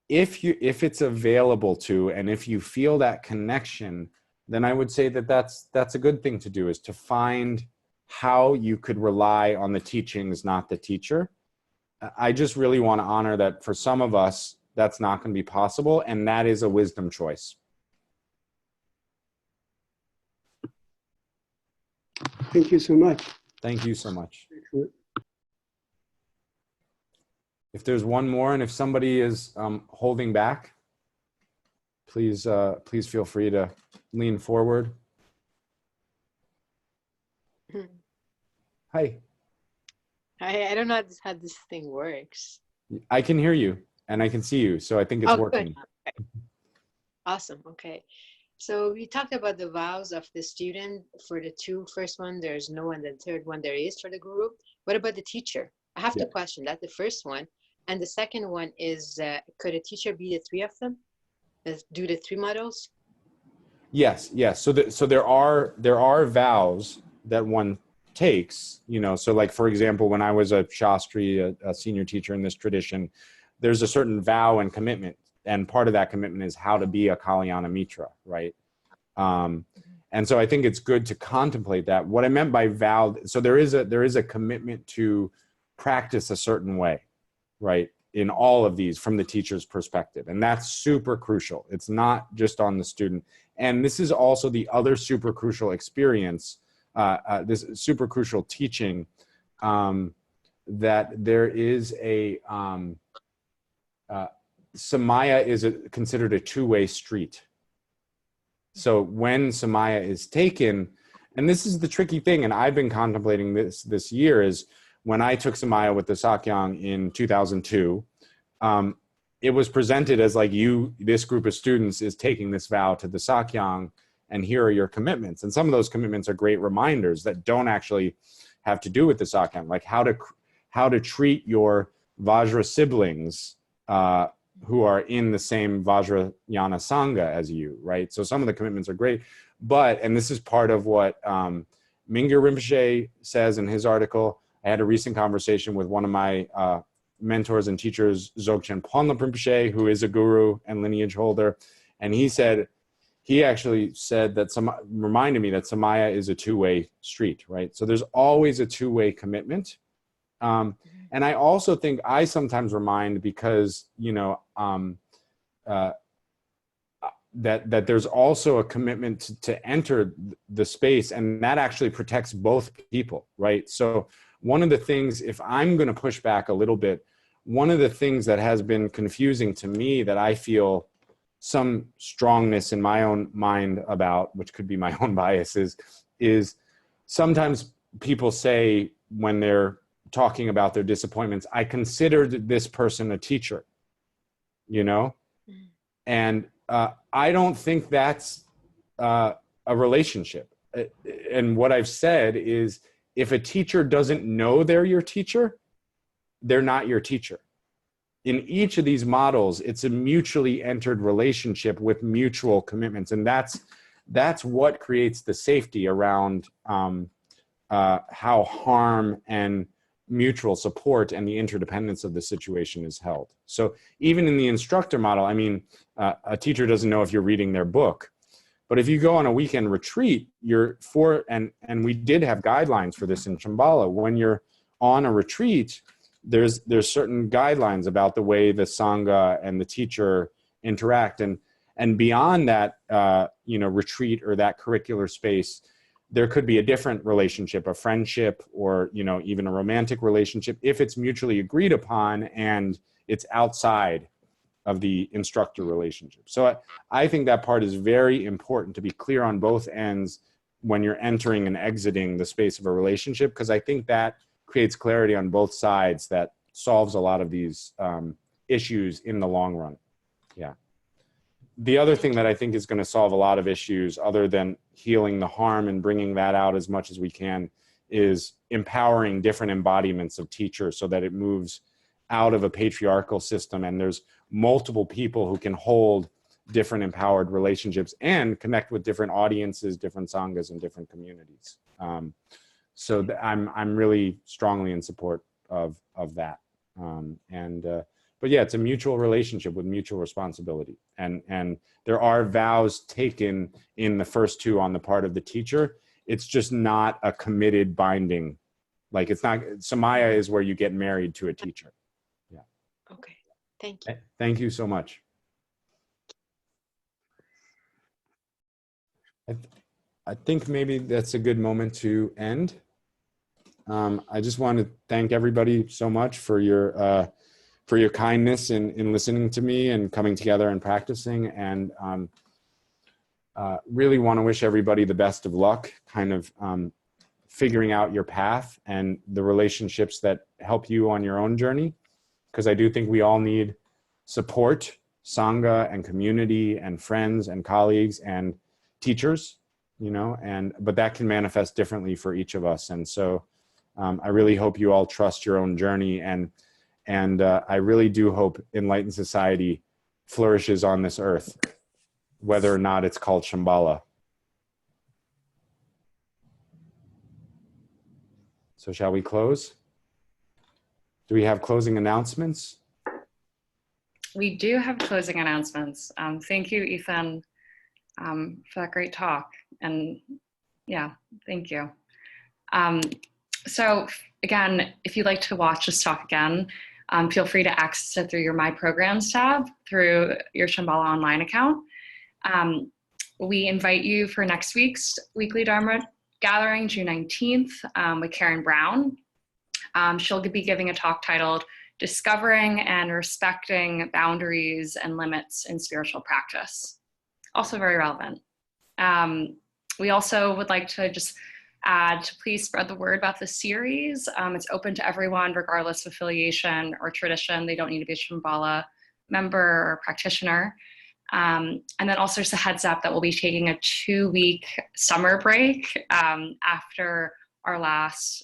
if it's available to, and if you feel that connection, then I would say that that's a good thing to do, is to find how you could rely on the teachings, not the teacher. I just really want to honor that for some of us, that's not going to be possible, and that is a wisdom choice. Thank you so much. Thank you so much. If there's one more, and if somebody is holding back, please feel free to lean forward. Hi. I don't know how this thing works. I can hear you and I can see you, so I think it's working. Good. Okay. Awesome. Okay. So we talked about the vows of the student. For the two first one, there's no, and the third one there is for the guru. What about the teacher? I have two questions. That's the first one. And the second one is, could a teacher be the three of them? Do the three models? Yes. So there are vows that one takes, so like, for example, when I was a Shastri, a senior teacher in this tradition, there's a certain vow and commitment. And part of that commitment is how to be a Kalyana Mitra, right? And so I think it's good to contemplate that. What I meant by vow, so there is a commitment to practice a certain way, right? In all of these from the teacher's perspective. And that's super crucial. It's not just on the student. And this is also the other super crucial experience, this super crucial teaching, that there is a, Samaya is considered a two-way street. So when Samaya is taken, and this is the tricky thing, and I've been contemplating this year, is when I took Samaya with the Sakyang in 2002, it was presented as like, this group of students is taking this vow to the Sakyang, and here are your commitments. And some of those commitments are great reminders that don't actually have to do with the Sakyang, like how to treat your Vajra siblings, who are in the same Vajrayana Sangha as you, right? So some of the commitments are great, and this is part of what Mingyur Rinpoche says in his article. I had a recent conversation with one of my mentors and teachers, Dzogchen Ponlop Rinpoche, who is a guru and lineage holder. And he actually said that reminded me that Samaya is a two-way street, right? So there's always a two-way commitment. And I also think I sometimes remind, because, that there's also a commitment to enter the space, and that actually protects both people, right? So one of the things, if I'm going to push back a little bit, one of the things that has been confusing to me, that I feel some strongness in my own mind about, which could be my own biases, is sometimes people say when they're talking about their disappointments, I considered this person a teacher, and I don't think that's a relationship. And what I've said is, if a teacher doesn't know they're your teacher, they're not your teacher. In each of these models, it's a mutually entered relationship with mutual commitments. And that's what creates the safety around how harm and mutual support and the interdependence of the situation is held. So even in the instructor model, a teacher doesn't know if you're reading their book, but if you go on a weekend retreat, and we did have guidelines for this in Shambhala. When you're on a retreat, there's certain guidelines about the way the Sangha and the teacher interact. And beyond that, retreat or that curricular space, there could be a different relationship, a friendship, or, even a romantic relationship, if it's mutually agreed upon and it's outside of the instructor relationship. So I think that part is very important, to be clear on both ends when you're entering and exiting the space of a relationship, because I think that creates clarity on both sides that solves a lot of these issues in the long run. Yeah. The other thing that I think is going to solve a lot of issues, other than healing the harm and bringing that out as much as we can, is empowering different embodiments of teachers so that it moves out of a patriarchal system and there's multiple people who can hold different empowered relationships and connect with different audiences, different sanghas, and different communities. So I'm really strongly in support of that. But yeah, it's a mutual relationship with mutual responsibility. And there are vows taken in the first two on the part of the teacher. It's just not a committed binding. Like, it's not, Samaya is where you get married to a teacher. Yeah. Okay, thank you. Thank you so much. I think maybe that's a good moment to end. I just want to thank everybody so much for your kindness in listening to me and coming together and practicing, and really want to wish everybody the best of luck, kind of figuring out your path and the relationships that help you on your own journey, because I do think we all need support, sangha and community and friends and colleagues and teachers, but that can manifest differently for each of us. And so I really hope you all trust your own journey, and I really do hope enlightened society flourishes on this earth, whether or not it's called Shambhala. So shall we close? Do we have closing announcements? We do have closing announcements. Thank you, Ethan, for that great talk. And yeah, thank you. So again, if you'd like to watch this talk again, feel free to access it through your My Programs tab through your Shambhala Online account. We invite you for next week's weekly Dharma gathering, June 19th, with Karen Brown. She'll be giving a talk titled Discovering and Respecting Boundaries and Limits in Spiritual Practice. Also very relevant. We also would like to just add to please spread the word about the series. It's open to everyone, regardless of affiliation or tradition. They don't need to be a Shambhala member or practitioner. And then also just a heads up that we'll be taking a 2-week summer break after our last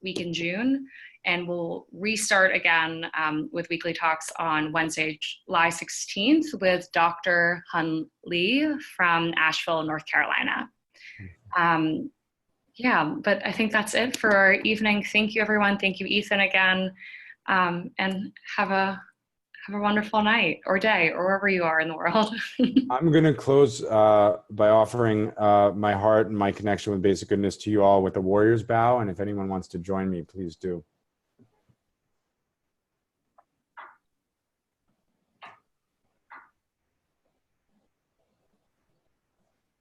week in June. And we'll restart again with weekly talks on Wednesday, July 16th with Dr. Hun Lee from Asheville, North Carolina. Yeah, but I think that's it for our evening. Thank you, everyone. Thank you, Ethan, again. And have a wonderful night or day or wherever you are in the world. I'm going to close by offering my heart and my connection with basic goodness to you all with a warrior's bow. And if anyone wants to join me, please do.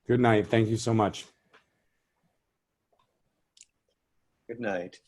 Good night. Thank you so much. Good night.